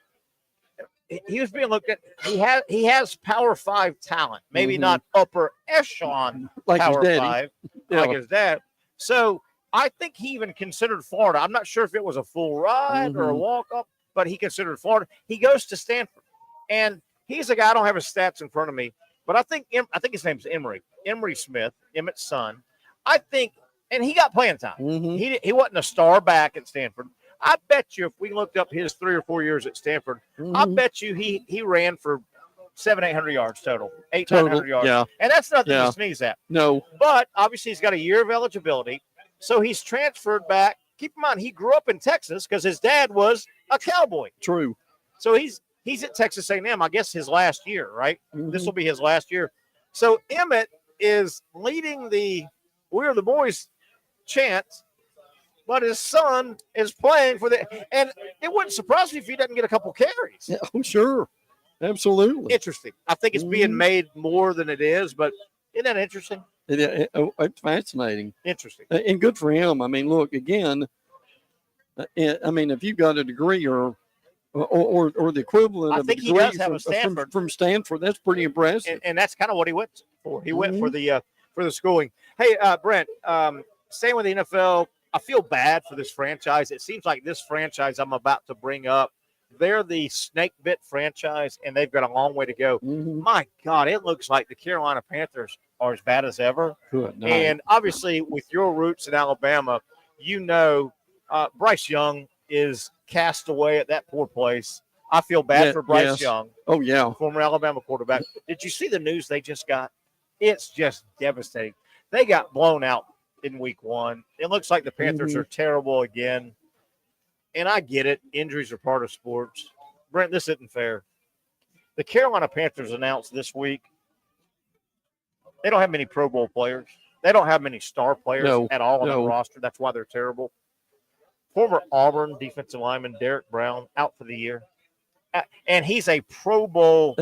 he was being looked at. He has Power 5 talent, maybe not upper echelon like Power his 5, like his dad. So I think he even considered Florida. I'm not sure if it was a full ride or a walk-up, but he considered Florida. He goes to Stanford, and he's a guy. I don't have his stats in front of me, but I think his name's Emory Smith, Emmitt's son. I think. And he got playing time. He wasn't a star back at Stanford. I bet you if we looked up his 3 or 4 years at Stanford, I bet you he ran for 700-800 yards total, 800-900 yards. Yeah. And that's nothing to sneeze at. No. But obviously he's got a year of eligibility, so he's transferred back. Keep in mind, he grew up in Texas because his dad was a cowboy. True. So he's at Texas A&M, I guess his last year, right? This will be his last year. So Emmitt is leading the "We're the Boys" chant, but his son is playing for and it wouldn't surprise me if he doesn't get a couple carries. Yeah, oh, sure. Absolutely. Interesting. I think it's being made more than it is, but isn't that interesting? It's fascinating. Interesting. And good for him. I mean, look, again, I mean, if you've got a degree or the equivalent of a degree he does have a Stanford. From Stanford, that's pretty impressive. And that's kind of what he went for. He went for the schooling. Hey, Brent, staying with the NFL, I feel bad for this franchise. It seems like this franchise I'm about to bring up, they're the snake bit franchise, and they've got a long way to go. My God, it looks like the Carolina Panthers are as bad as ever. Good. Nice. And obviously, with your roots in Alabama, you know Bryce Young is cast away at that poor place. I feel bad for Bryce Young. Oh, yeah. Former Alabama quarterback. Did you see the news they just got? It's just devastating. They got blown out in week 1. It looks like the Panthers are terrible again. And I get it. Injuries are part of sports. Brent, this isn't fair. The Carolina Panthers announced this week they don't have many Pro Bowl players. They don't have many star players at all on the roster. That's why they're terrible. Former Auburn defensive lineman Derek Brown out for the year. And he's a Pro Bowl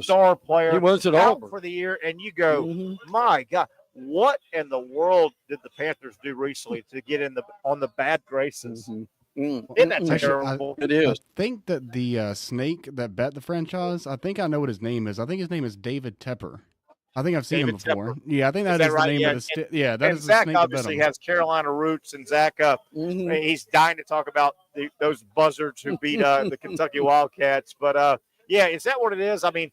star player. He was at out Auburn for the year. And you go, my God, what in the world did the Panthers do recently to get on the bad graces Isn't that terrible? It is. I think that the snake that bet the franchise, I think I know what his name is. I think his name is David Tepper. I think I've seen him before. Tepper. Yeah, I think that is the name of the stick. Yeah, that is the Zach snake that bet obviously him. has Carolina roots, and Zach, he's dying to talk about those buzzards who beat the Kentucky Wildcats. But, yeah, is that what it is? I mean,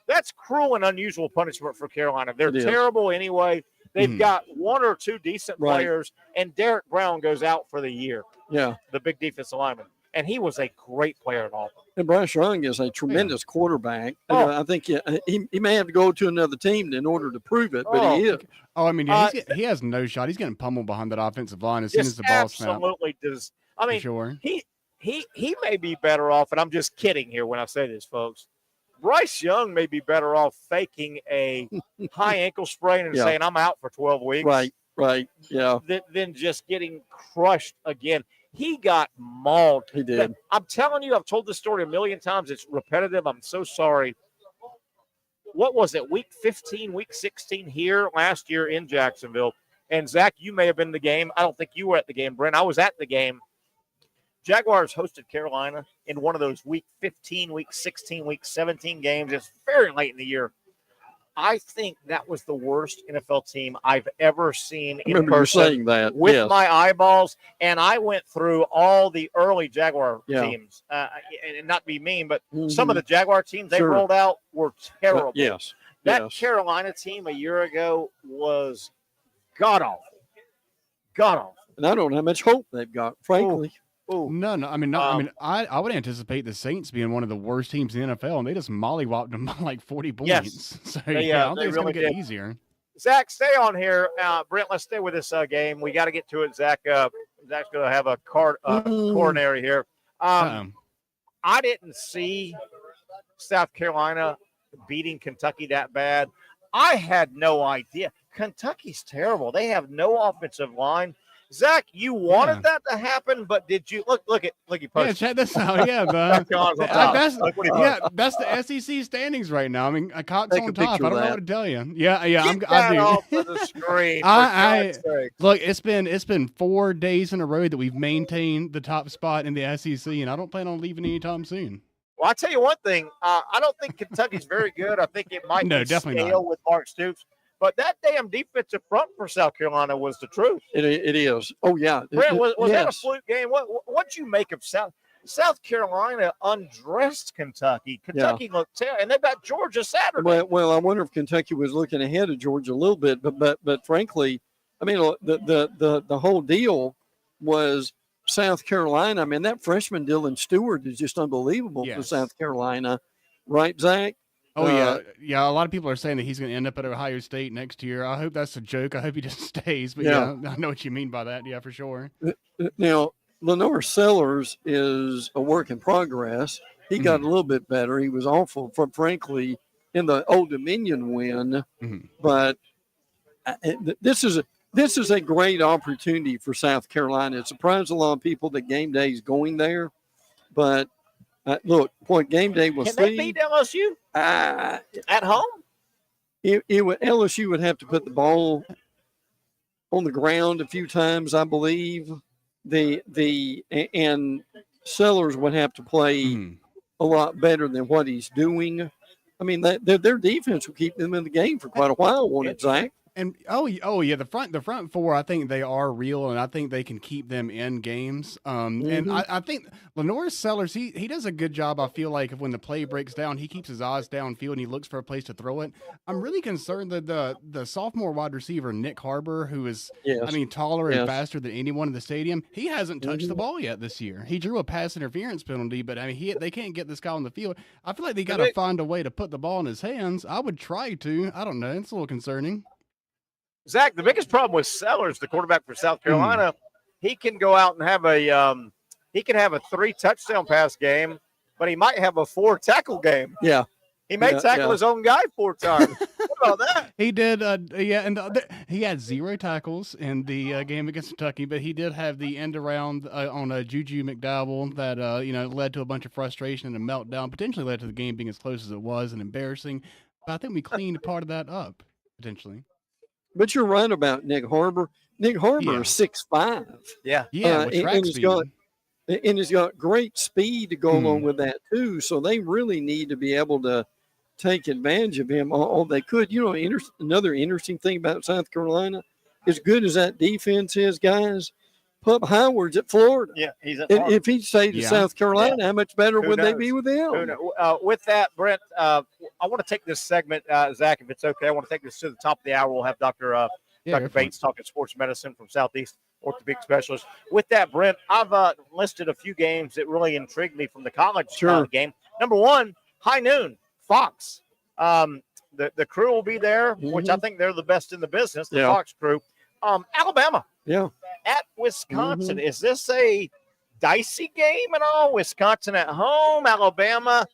that's cruel and unusual punishment for Carolina. They're terrible anyway. They've got one or two decent players, and Derek Brown goes out for the year. Yeah. The big defensive lineman. And he was a great player at Auburn. And Bryce Young is a tremendous quarterback. I think he may have to go to another team in order to prove it, but he is. Oh, I mean, he has no shot. He's getting pummeled behind that offensive line as soon as the ball snaps. Absolutely does. I mean, sure. he may be better off, and I'm just kidding here when I say this, folks. Bryce Young may be better off faking a high ankle sprain and saying, I'm out for 12 weeks. Right, yeah. Than just getting crushed again. He got mauled. He did. I'm telling you, I've told this story a million times. It's repetitive. I'm so sorry. What was it, week 15, week 16 here last year in Jacksonville? And, Zach, you may have been in the game. I don't think you were at the game, Brent. I was at the game. Jaguars hosted Carolina in one of those week 15, week 16, week 17 games. It's very late in the year. I think that was the worst NFL team I've ever seen in person with my eyeballs. And I went through all the early Jaguar teams. And not be mean, but some of the Jaguar teams they rolled out were terrible. That Carolina team a year ago was god-awful. God-awful. And I don't know how much hope they've got, frankly. No. I mean, I would anticipate the Saints being one of the worst teams in the NFL, and they just mollywopped them by like 40 points. Yes. So I don't think it's going to get easier. Zach, stay on here. Brent, let's stay with this game. We got to get to it, Zach. Zach's going to have a coronary here. I didn't see South Carolina beating Kentucky that bad. I had no idea. Kentucky's terrible. They have no offensive line. Zach, you wanted that to happen, but did you look at you posted? Yeah, check this out. Yeah, that's the SEC standings right now. I mean, Cox on top. I don't know what to tell you. Yeah. I do. Off of the screen. Look. It's been 4 days in a row that we've maintained the top spot in the SEC, and I don't plan on leaving anytime soon. Well, I tell you one thing. I don't think Kentucky's very good. I think it might be definitely stale not. with Mark Stoops. But that damn defensive front for South Carolina was the truth. It is. Oh, yeah. Brent, was that a fluke game? What'd you make of South Carolina undressed Kentucky? Kentucky looked terrible, and they've got Georgia Saturday. Well, I wonder if Kentucky was looking ahead of Georgia a little bit, but frankly, I mean, the whole deal was South Carolina. I mean, that freshman Dylan Stewart is just unbelievable for South Carolina, right, Zach? Oh, yeah. A lot of people are saying that he's going to end up at Ohio State next year. I hope that's a joke. I hope he just stays. But, yeah, I know what you mean by that. Yeah, for sure. Now, Lenore Sellers is a work in progress. He got a little bit better. He was awful, frankly, in the Old Dominion win. But this is a great opportunity for South Carolina. It surprised a lot of people that game day is going there. But look, what game day will see. Can they beat LSU at home? LSU would have to put the ball on the ground a few times, I believe. And Sellers would have to play a lot better than what he's doing. I mean, their defense will keep them in the game for quite a while, won't it, Zach? And yeah, the front four, I think they are real, and I think they can keep them in games. And I think Lenore Sellers, he does a good job. I feel like when the play breaks down, he keeps his eyes downfield and he looks for a place to throw it. I'm really concerned that the sophomore wide receiver Nick Harbor, who is taller and faster than anyone in the stadium, he hasn't touched the ball yet this year. He drew a pass interference penalty, but I mean they can't get this guy on the field. I feel like they got to find a way to put the ball in his hands. I would try to. I don't know. It's a little concerning. Zach, the biggest problem with Sellers, the quarterback for South Carolina, he can go out and have a 3-touchdown pass game, but he might have a 4-tackle game. Yeah. He may tackle his own guy 4 times. What about that? He did, and he had 0 tackles in the game against Kentucky, but he did have the end around on Juju McDowell that led to a bunch of frustration and a meltdown, potentially led to the game being as close as it was and embarrassing. But I think we cleaned part of that up, potentially. But you're right about Nick Harbor. Nick Harbor is 6'5". Yeah. And he's got great speed to go along with that too. So they really need to be able to take advantage of him all they could. You know, another interesting thing about South Carolina, as good as that defense is, guys, Pup Howard's at Florida. Yeah, he's at Florida. If he stayed at South Carolina, how much better would they be with him? With that, Brent, I want to take this segment, Zach, if it's okay. I want to take this to the top of the hour. We'll have Dr. Bates talking sports medicine from Southeast Orthopedic Specialist. With that, Brent, I've listed a few games that really intrigued me from the college game. Number one, high noon, Fox. The crew will be there, which I think they're the best in the business, the Fox crew. Alabama. Yeah. At Wisconsin. Is this a dicey game at all? Wisconsin at home. Alabama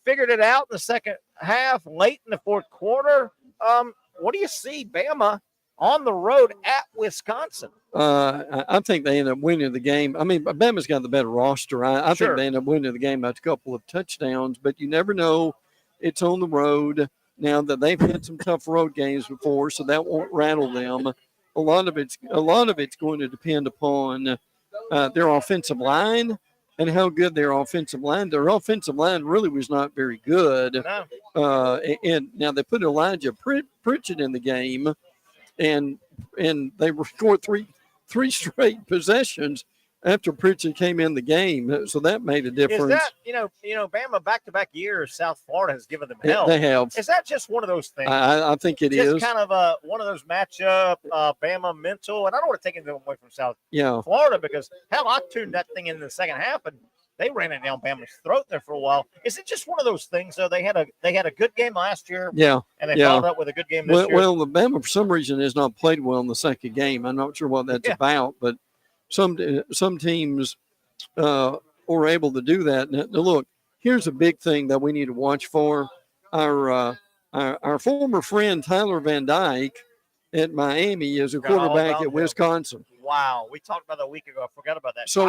figured it out in the second half, late in the fourth quarter. What do you see, Bama on the road at Wisconsin? I think they end up winning the game. I mean, Bama's got the better roster. I think they end up winning the game by a couple of touchdowns, but you never know. It's on the road. Now that they've had some tough road games before, so that won't rattle them. A lot of it's going to depend upon their offensive line and how good their offensive line. Their offensive line really was not very good. And now they put Elijah Pritchett in the game, and they scored three straight possessions after Pritchett came in the game, so that made a difference. Is that, you know, Bama back-to-back years, South Florida has given them hell. They have. Is that just one of those things? I think it is. Just kind of one of those matchup, Bama mental, and I don't want to take anything away from South Florida because, hell, I tuned that thing in the second half, and they ran it down Bama's throat there for a while. Is it just one of those things, though? They had a good game last year, and they followed up with a good game this year? Well, the Bama, for some reason, has not played well in the second game. I'm not sure what that's about, but some teams are able to do that. Now, look, here's a big thing that we need to watch for. Our former friend Tyler Van Dyke at Miami is a quarterback at Wisconsin. Wow, we talked about that a week ago. I forgot about that. So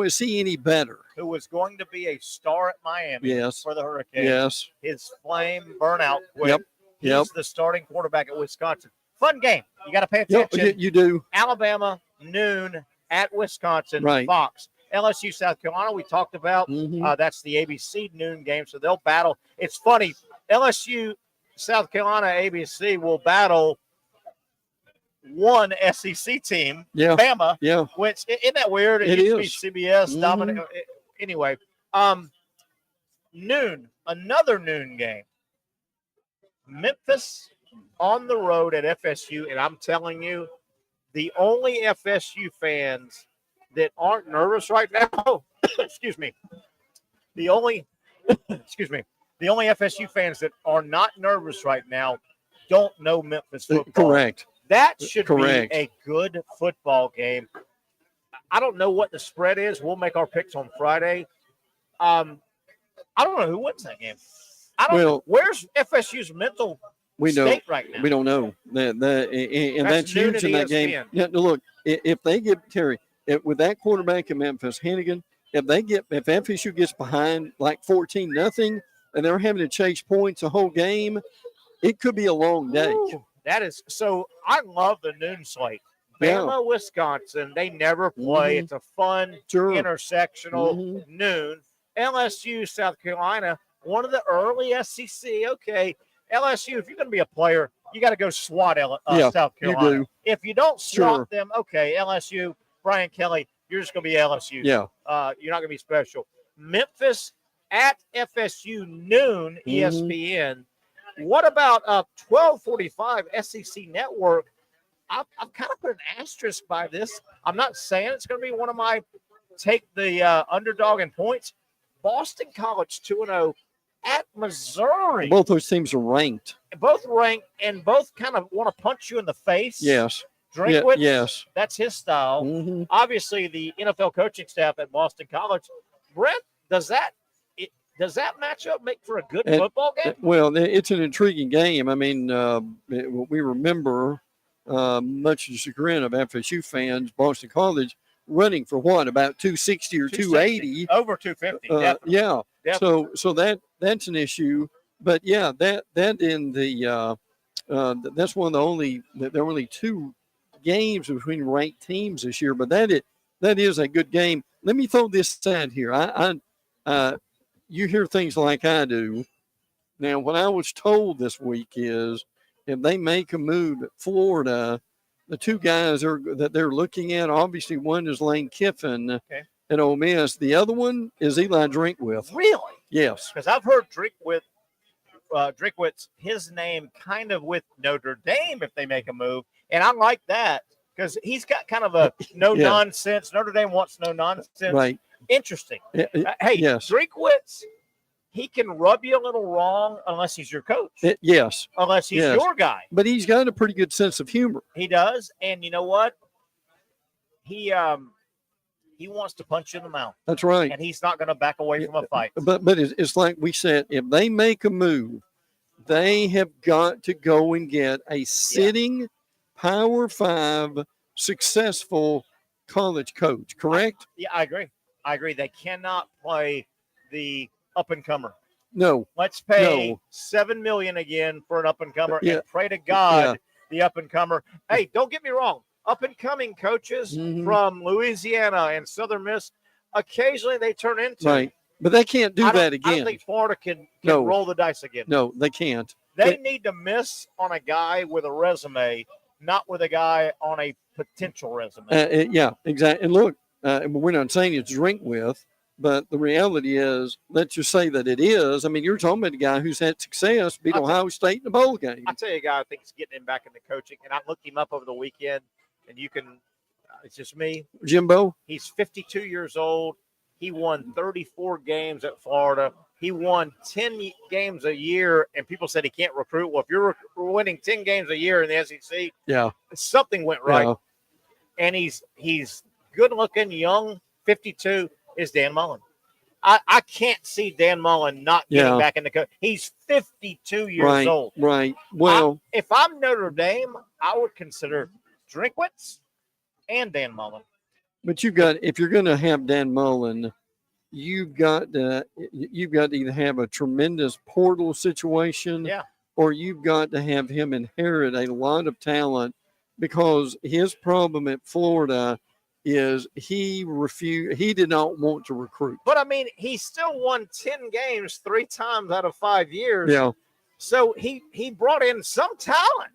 is he any better? Who was going to be a star at Miami for the Hurricanes? Yes. His flame burnout quit. He's the starting quarterback at Wisconsin. Fun game. You got to pay attention. Yep, you do. Alabama, noon at Wisconsin, right. Fox. LSU, South Carolina, we talked about. That's the ABC noon game, so they'll battle. It's funny. LSU, South Carolina, ABC will battle one SEC team, Bama, which isn't that weird? It used to be CBS, dominant. Anyway, noon, another noon game. Memphis on the road at FSU, and I'm telling you, the only FSU fans that aren't nervous right now, the only FSU fans that are not nervous right now don't know Memphis football. Correct. That should be a good football game. I don't know what the spread is. We'll make our picks on Friday. I don't know who wins that game. Where's FSU's mental state right now? We don't know. And that's huge in that game. Yeah, look, if they get Terry with that quarterback in Memphis, Hennigan, if FSU gets behind like 14-0 and they're having to chase points the whole game, it could be a long day. Ooh, that is so. I love the noon slate. Bama, Wisconsin, they never play. It's a fun intersectional noon. LSU, South Carolina, one of the early SEC. Okay, LSU, if you're going to be a player, you got to go swat South Carolina. You do. If you don't swat them, okay, LSU, Brian Kelly, you're just going to be LSU. Yeah. You're not going to be special. Memphis at FSU noon, ESPN. What about 12:45 SEC Network? I've kind of put an asterisk by this. I'm not saying it's going to be one of my take the underdog in points. Boston College 2-0 at Missouri. Both those teams are ranked. Both ranked and both kind of want to punch you in the face. Yes. Drinkwitz, yes. That's his style. Obviously, the NFL coaching staff at Boston College. Brent, does that matchup make for a good football game? Well, it's an intriguing game. I mean, we remember, much to the chagrin of FSU fans, Boston College running for what, about 260 or 280? Over 250, definitely. Yeah. Definitely. So that's an issue. But, yeah, that in the That's one of the only. There are only 2 games between ranked teams this year, but that is a good game. Let me throw this out here. You hear things like I do. Now, what I was told this week is if they make a move at Florida, the 2 guys that they're looking at, obviously one is Lane Kiffin at Ole Miss. The other one is Eli Drinkwitz. Really? Yes. Because I've heard Drinkwitz, his name kind of with Notre Dame if they make a move. And I like that because he's got kind of a no-nonsense. Notre Dame wants no nonsense. Right. Interesting. Hey, yes. Drinkwitz, he can rub you a little wrong unless he's your coach. Yes. Unless he's your guy. But he's got a pretty good sense of humor. He does. And you know what? He wants to punch you in the mouth. That's right. And he's not going to back away from a fight. But it's like we said, if they make a move, they have got to go and get a sitting Power 5 successful college coach, correct? I agree. They cannot play the up-and-comer. No. Let's pay $7 million again for an up-and-comer and pray to God the up-and-comer. Hey, don't get me wrong. Up-and-coming coaches from Louisiana and Southern Miss, occasionally they turn into. Right. But they can't do that again. I don't think Florida can roll the dice again. No, they can't. They need to miss on a guy with a resume, not with a guy on a potential resume. Yeah, exactly. And look, we're not saying it's Drinkwitz, but the reality is, let's just say that it is. I mean, you're talking about a guy who's had success, beat Ohio State in the bowl game. I'll tell you a guy I think is getting him back into coaching, and I looked him up over the weekend, and you can it's just me. Jimbo? He's 52 years old. He won 34 games at Florida. He won 10 games a year, and people said he can't recruit. Well, if you're winning 10 games a year in the SEC, something went right. Yeah. And he's good-looking, young, 52, is Dan Mullen. I can't see Dan Mullen not getting back in the coach. He's 52 years old. Right. Well, if I'm Notre Dame, I would consider Drinkwitz and Dan Mullen. But if you're going to have Dan Mullen, you've got to either have a tremendous portal situation, or you've got to have him inherit a lot of talent, because his problem at Florida is he did not want to recruit. But I mean, he still won 10 games 3 times out of 5 years. Yeah. So he brought in some talent.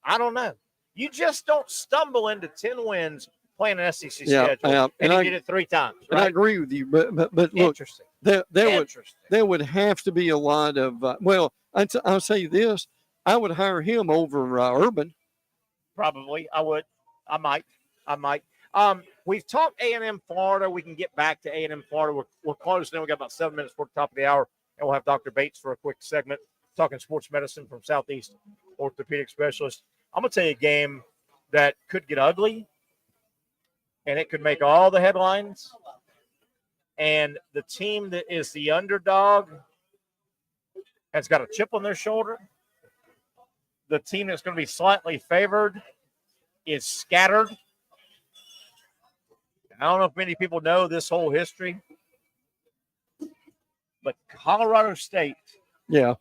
I don't know. You just don't stumble into 10 wins playing an SEC schedule. And he did it 3 times. Right? And I agree with you, but look, interesting. There would have to be a lot of I'll say this: I would hire him over Urban. Probably, I would. I might. We've talked A&M Florida. We can get back to A&M Florida. We're close now. We got about 7 minutes before the top of the hour, and we'll have Dr. Bates for a quick segment talking sports medicine from Southeast Orthopedic Specialist. I'm going to tell you a game that could get ugly, and it could make all the headlines. And the team that is the underdog has got a chip on their shoulder. The team that's going to be slightly favored is scattered. I don't know if many people know this whole history, but Colorado State is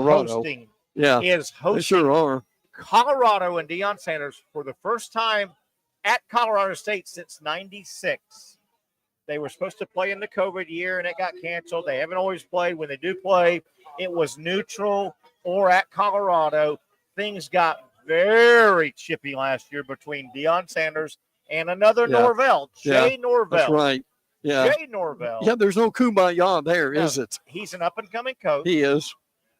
hosting. They sure are. Colorado and Deion Sanders for the first time at Colorado State since '96. They were supposed to play in the COVID year, and it got canceled. They haven't always played. When they do play, it was neutral or at Colorado. Things got very chippy last year between Deion Sanders and another Norvelle, Jay Norvelle. That's right. Yeah. Jay Norvelle. Yeah, there's no kumbaya there, is it? He's an up-and-coming coach. He is.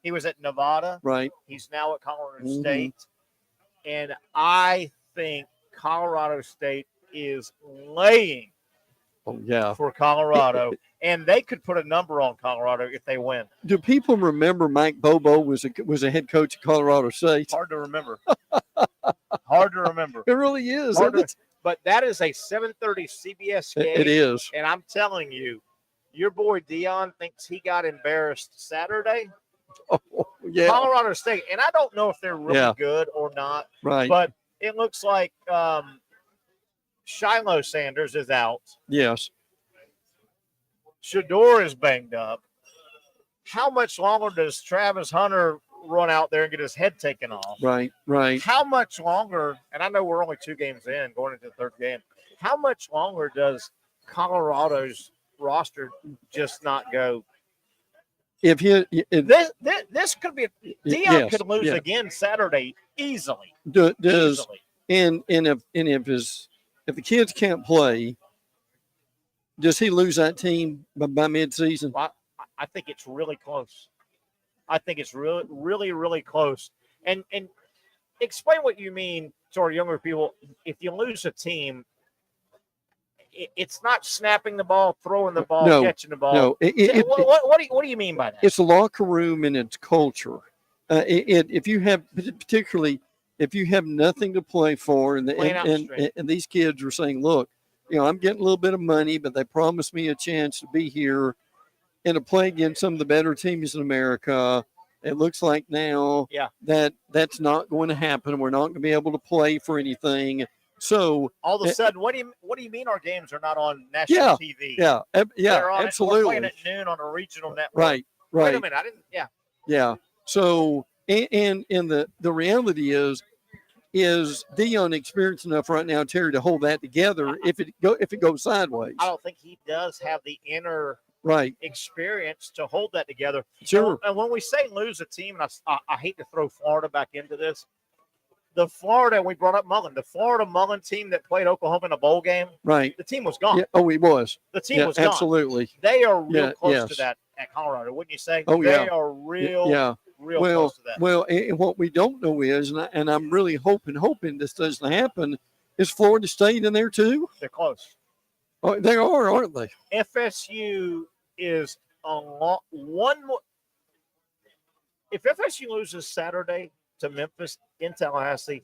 He was at Nevada. Right. He's now at Colorado State. And I think Colorado State is laying for Colorado. And they could put a number on Colorado if they win. Do people remember Mike Bobo was a head coach at Colorado State? Hard to remember. Hard to remember. It really is. But that is a 7:30 CBS game. It is. And I'm telling you, your boy Deion thinks he got embarrassed Saturday. Oh, yeah. Colorado State. And I don't know if they're really good or not. Right. But it looks like Shiloh Sanders is out. Yes. Shador is banged up. How much longer does Travis Hunter run out there and get his head taken off. Right. How much longer, and I know we're only 2 games in, going into the third game, how much longer does Colorado's roster just not go? This could be Dion could lose again Saturday easily. Easily. And if the kids can't play, does he lose that team by midseason? Well, I think it's really close. I think it's really, really, really close. And explain what you mean to our younger people. If you lose a team, it's not snapping the ball, throwing the ball, catching the ball. No. What do you mean by that? It's a locker room and it's culture. If you have nothing to play for, and these kids are saying, look, I'm getting a little bit of money, but they promised me a chance to be here and to play against some of the better teams in America. It looks like now that's not going to happen. We're not going to be able to play for anything. So all of a sudden, what do you mean our games are not on national TV? Yeah, absolutely. We're playing at noon on a regional network. Right. Wait a minute, I didn't. Yeah. Yeah. So and the reality is Dion experienced enough right now, Terry, to hold that together if it goes sideways. I don't think he does have the inner experience to hold that together. Sure. And when we say lose a team, and I hate to throw Florida back into this, the Florida, we brought up Mullen, the Florida Mullen team that played Oklahoma in a bowl game, right? The team was gone. Yeah. Oh, he was. The team was gone. Absolutely. They are real close to that at Colorado, wouldn't you say? Oh, they are real close to that. Well, and what we don't know is, and I'm really hoping this doesn't happen, is Florida State in there too? They're close. Oh, they are, aren't they? FSU is one more. If FSU loses Saturday to Memphis in Tallahassee,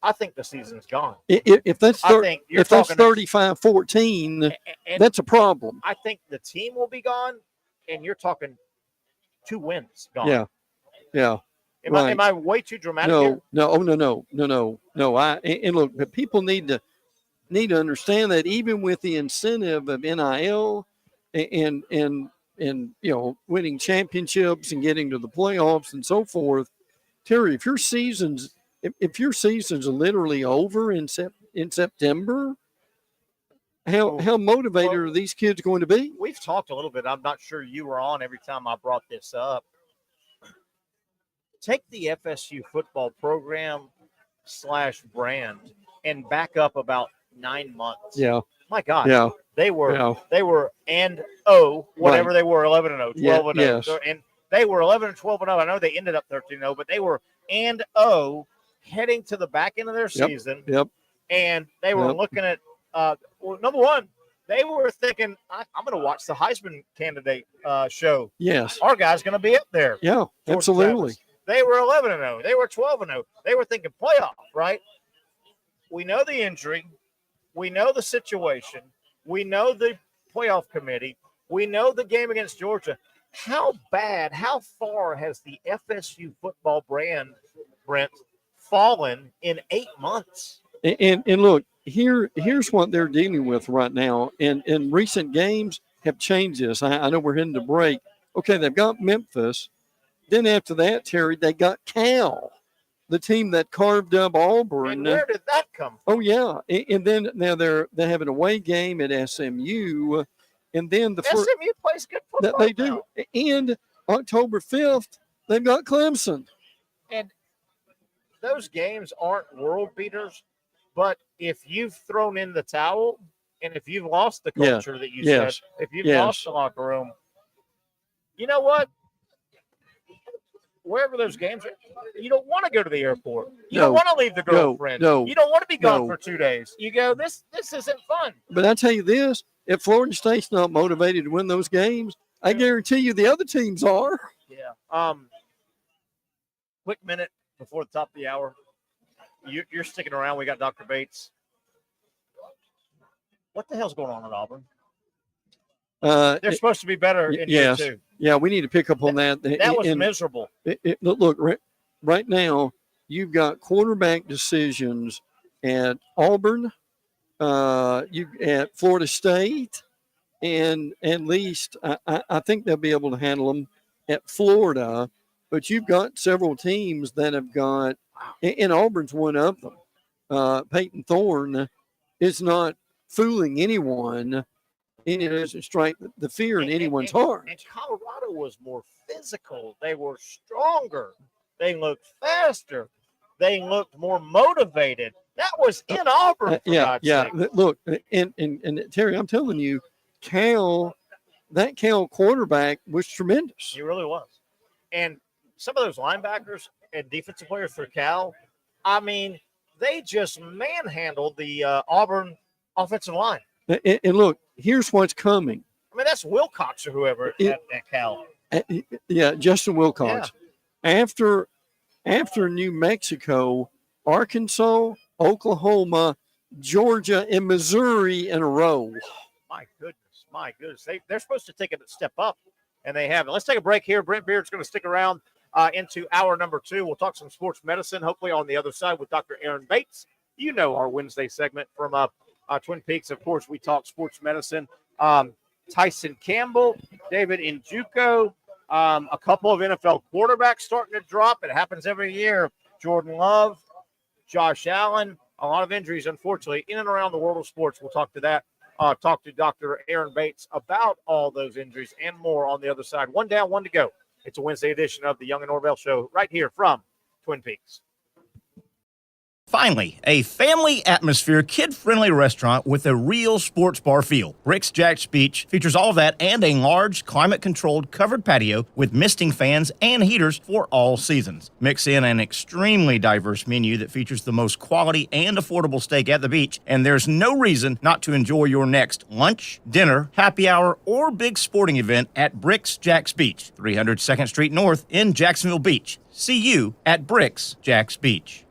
I think the season's gone. If that's 35-14, that's a problem. I think the team will be gone, and you're talking 2 wins gone. Yeah. Am I way too dramatic here? No. And look, but people need to understand that even with the incentive of NIL and winning championships and getting to the playoffs and so forth, Terry, if your season's literally over in September, how motivated are these kids going to be? We've talked a little bit. I'm not sure you were on every time I brought this up. Take the FSU football program / brand and back up about 9 months. Yeah. My God. Yeah. They were they were 11-0, 12-0. And they were 11-12-0. I know they ended up 13-0, but they were 0 heading to the back end of their season. Yep. And they were looking at number one, they were thinking, I'm going to watch the Heisman candidate show. Yes. Our guy's going to be up there. Yeah, absolutely. They were 11-0. They were 12-0. They were thinking playoff, right? We know the injury. We know the situation. We know the playoff committee. We know the game against Georgia. How far has the FSU football brand, Brent, fallen in 8 months? And look, here's what they're dealing with right now. And recent games have changed this. I know we're heading to break. Okay, they've got Memphis. Then after that, Terry, they got Cal, the team that carved up Auburn. And where did that come from? Oh, yeah. And then now they have an away game at SMU. And then SMU plays good football. They do. And October 5th, they've got Clemson. And those games aren't world beaters, but if you've thrown in the towel and if you've lost the culture that you said, if you've lost the locker room, you know what? Wherever those games are, you don't want to go to the airport. You don't want to leave the girlfriend. You don't want to be gone for 2 days. You go, this isn't fun. But I tell you this, if Florida State's not motivated to win those games, I guarantee you the other teams are. Yeah. Quick minute before the top of the hour. You're sticking around. We got Dr. Bates. What the hell's going on at Auburn? They're supposed to be better in year 2. Yeah, we need to pick up on that. That was miserable. Look, right now, you've got quarterback decisions at Auburn, at Florida State, and at least I think they'll be able to handle them at Florida. but you've got several teams that have got, and Auburn's one of them. Peyton Thorne is not fooling anyone. And it doesn't strike the fear in anyone's heart. And Colorado was more physical. They were stronger. They looked faster. They looked more motivated. That was in Auburn. For God's sake. Look, and Terry, I'm telling you, that Cal quarterback was tremendous. He really was. And some of those linebackers and defensive players for Cal, I mean, they just manhandled the Auburn offensive line. And look, here's what's coming. I mean, that's Wilcox or whoever at Cal. Justin Wilcox. Yeah. After New Mexico, Arkansas, Oklahoma, Georgia, and Missouri in a row. My goodness. They're supposed to take a step up, and they haven't. Let's take a break here. Brent Beaird's going to stick around into hour number 2. We'll talk some sports medicine, hopefully on the other side with Dr. Aaron Bates. You know our Wednesday segment from Twin Peaks. Of course, we talk sports medicine. Tyson Campbell, David Njoku, a couple of NFL quarterbacks starting to drop. It happens every year. Jordan Love, Josh Allen, a lot of injuries, unfortunately, in and around the world of sports. We'll talk to that. Talk to Dr. Aaron Bates about all those injuries and more on the other side. One down, one to go. It's a Wednesday edition of the Young Norvelle Show right here from Twin Peaks. Finally, a family atmosphere, kid-friendly restaurant with a real sports bar feel. Bricks Jack's Beach features all of that and a large, climate-controlled covered patio with misting fans and heaters for all seasons. Mix in an extremely diverse menu that features the most quality and affordable steak at the beach, and there's no reason not to enjoy your next lunch, dinner, happy hour, or big sporting event at Bricks Jack's Beach, 300 2nd Street North in Jacksonville Beach. See you at Bricks Jack's Beach.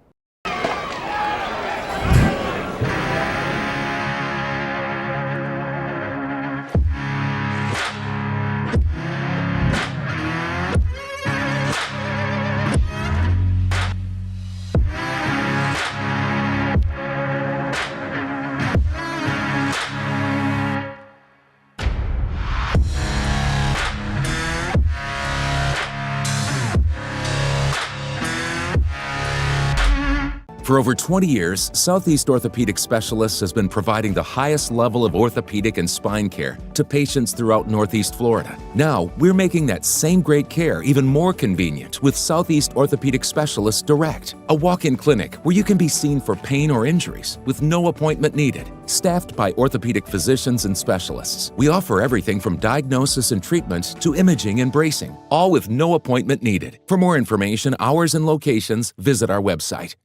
For over 20 years, Southeast Orthopedic Specialists has been providing the highest level of orthopedic and spine care to patients throughout Northeast Florida. Now, we're making that same great care even more convenient with Southeast Orthopedic Specialists Direct, a walk-in clinic where you can be seen for pain or injuries with no appointment needed. Staffed by orthopedic physicians and specialists, we offer everything from diagnosis and treatment to imaging and bracing, all with no appointment needed. For more information, hours, and locations, visit our website.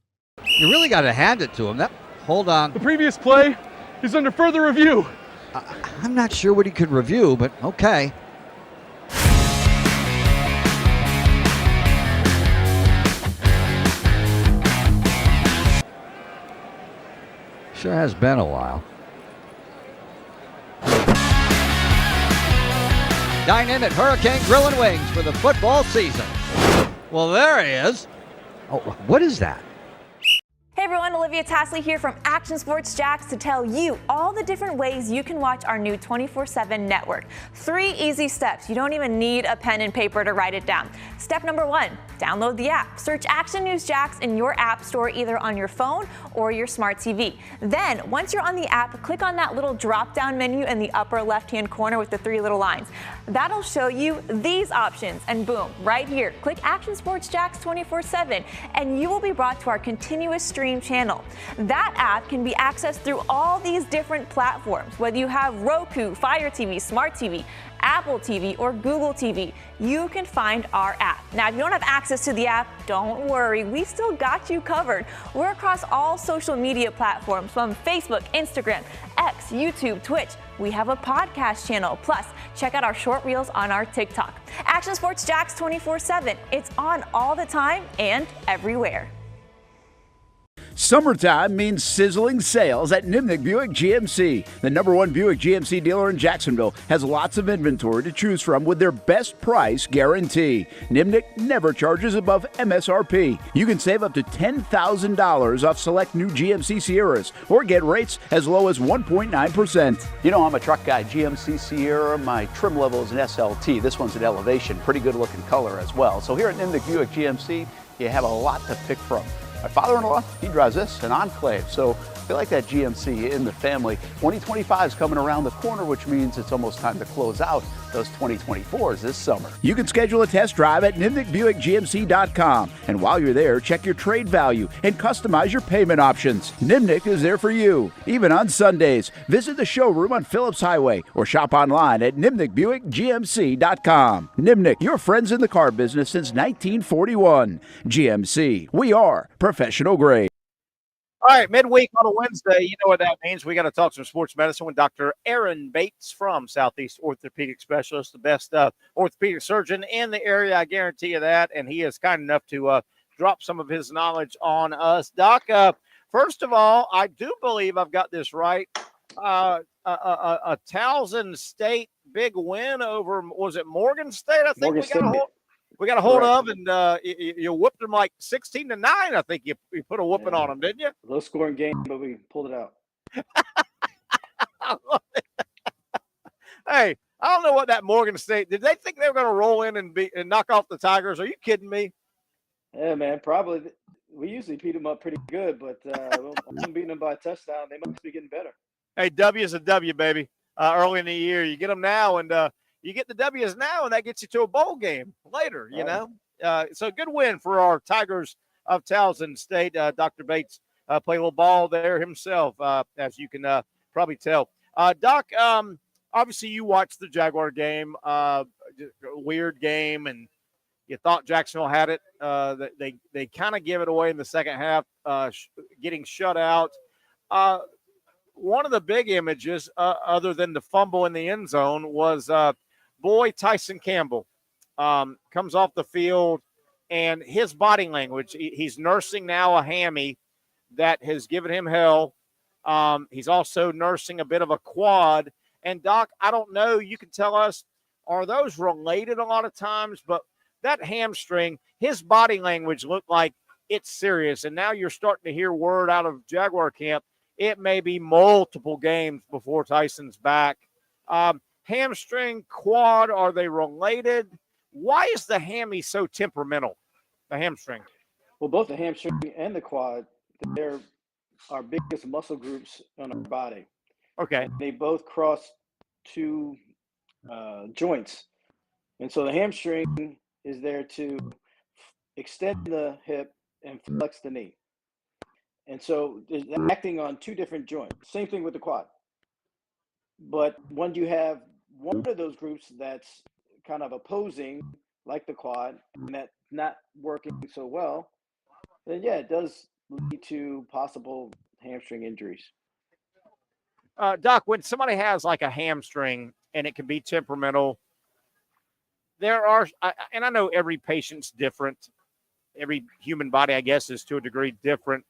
You really got to hand it to him. Hold on. The previous play is under further review. I'm not sure what he could review, but okay. Sure has been a while. Dynamic Hurricane Grill and Wings for the football season. Well, there he is. Oh, what is that? Hey everyone, Olivia Tasley here from Action Sports Jacks to tell you all the different ways you can watch our new 24/7 network. 3 easy steps. You don't even need a pen and paper to write it down. Step number 1, download the app. Search Action News Jacks in your app store either on your phone or your smart TV. Then, once you're on the app, click on that little drop-down menu in the upper left-hand corner with the 3 little lines. That'll show you these options, and boom, right here, click Action Sports Jacks 24/7, and you will be brought to our continuous stream channel. That app can be accessed through all these different platforms, whether you have Roku, Fire TV, Smart TV, Apple TV, or Google TV. You can find our app. Now, if you don't have access to the app, don't worry, we still got you covered. We're across all social media platforms from Facebook, Instagram, X, YouTube, Twitch. We have a podcast channel. Plus, check out our short reels on our TikTok. Action Sports Jacks 24/7. It's on all the time and everywhere. Summertime means sizzling sales at Nimnick Buick GMC. The #1 Buick GMC dealer in Jacksonville has lots of inventory to choose from with their best price guarantee. Nimnick never charges above MSRP. You can save up to $10,000 off select new GMC Sierras or get rates as low as 1.9%. You know, I'm a truck guy. GMC Sierra, my trim level is an SLT. This one's an Elevation. Pretty good looking color as well. So here at Nimnick Buick GMC, you have a lot to pick from. My father-in-law, he drives this, an Enclave, so I like that GMC in the family. 2025 is coming around the corner, which means it's almost time to close out those 2024s this summer. You can schedule a test drive at NimnickBuickGMC.com. And while you're there, check your trade value and customize your payment options. Nimnick is there for you, even on Sundays. Visit the showroom on Phillips Highway or shop online at NimnickBuickGMC.com. Nimnick, your friends in the car business since 1941. GMC, we are professional grade. All right, midweek on a Wednesday, you know what that means. We got to talk some sports medicine with Dr. Aaron Bates from Southeast Orthopedic Specialist, the best orthopedic surgeon in the area. I guarantee you that. And he is kind enough to drop some of his knowledge on us. Doc, first of all, I do believe I've got this right. A Towson State big win over, was it Morgan State? I think we got a hold of, and you whooped them like 16-9. I think you put a whooping on them, didn't you? Low scoring game, but we pulled it out. Hey, I don't know what that Morgan State, did they think they were going to roll in and knock off the Tigers? Are you kidding me? Yeah, man, probably. We usually beat them up pretty good, but I'm beating them by a touchdown. They must be getting better. Hey, W is a W, baby. Early in the year, you get them now, and you get the W's now, and that gets you to a bowl game later, you know. So good win for our Tigers of Towson State. Dr. Bates played a little ball there himself, as you can probably tell. Doc, obviously you watched the Jaguar game, weird game, and you thought Jacksonville had it. They kind of give it away in the second half, getting shut out. One of the big images, other than the fumble in the end zone, was Tyson Campbell comes off the field, and his body language, he's nursing now a hammy that has given him hell. He's also nursing a bit of a quad. And, Doc, I don't know, you can tell us, are those related a lot of times? But that hamstring, his body language looked like it's serious. And now you're starting to hear word out of Jaguar camp, it may be multiple games before Tyson's back. Hamstring, quad, are they related? Why is the hammy so temperamental, the hamstring? Well, both the hamstring and the quad, they're our biggest muscle groups on our body. Okay. They both cross two joints. And so the hamstring is there to extend the hip and flex the knee. And so it's acting on two different joints. Same thing with the quad. But when you have one of those groups that's kind of opposing, like the quad, and that's not working so well, then yeah, it does lead to possible hamstring injuries. Doc, when somebody has like a hamstring and it can be temperamental, there are, and I know every patient's different. Every human body, I guess, is to a degree different.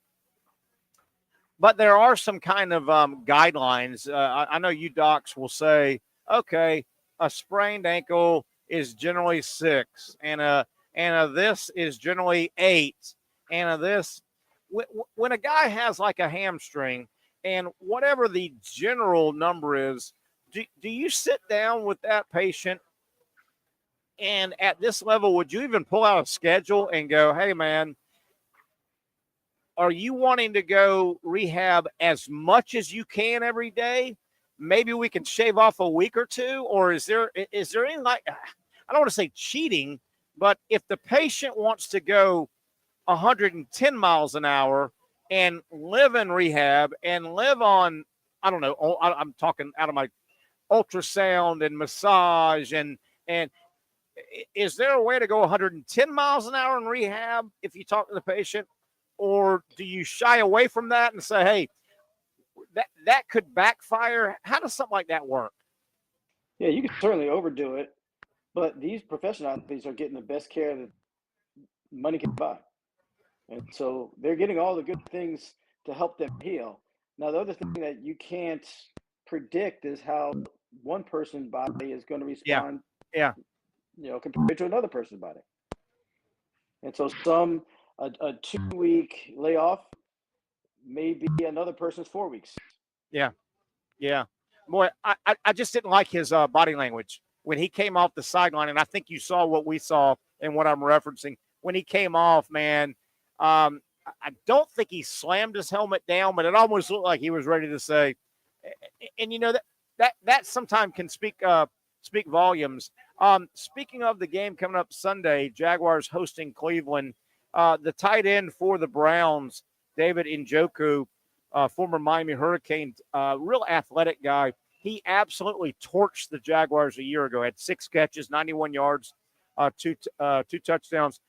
But there are some kind of guidelines. I know you docs will say, okay, a sprained ankle is generally 6, and a this is generally 8, and a this. When a guy has like a hamstring, and whatever the general number is, do you sit down with that patient? And at this level, would you even pull out a schedule and go, hey, man, are you wanting to go rehab as much as you can every day? Maybe we can shave off a week or two, or is there any, like, I don't want to say cheating, but if the patient wants to go 110 miles an hour and live in rehab and live on, I don't know, I'm talking out of my ultrasound and massage, and is there a way to go 110 miles an hour in rehab if you talk to the patient? Or do you shy away from that and say, hey, that could backfire? How does something like that work? Yeah, you can certainly overdo it, but these professional athletes are getting the best care that money can buy. And so they're getting all the good things to help them heal. Now, the other thing that you can't predict is how one person's body is going to respond, compared to another person's body. And so a 2-week layoff may be another person's 4 weeks. Yeah. Boy, I just didn't like his body language when he came off the sideline, and I think you saw what we saw and what I'm referencing. When he came off, man, I don't think he slammed his helmet down, but it almost looked like he was ready to say, and that sometimes can speak volumes. Speaking of the game coming up Sunday, Jaguars hosting Cleveland, the tight end for the Browns, David Njoku, former Miami Hurricane, real athletic guy. He absolutely torched the Jaguars a year ago. Had 6 catches, 91 yards, two touchdowns.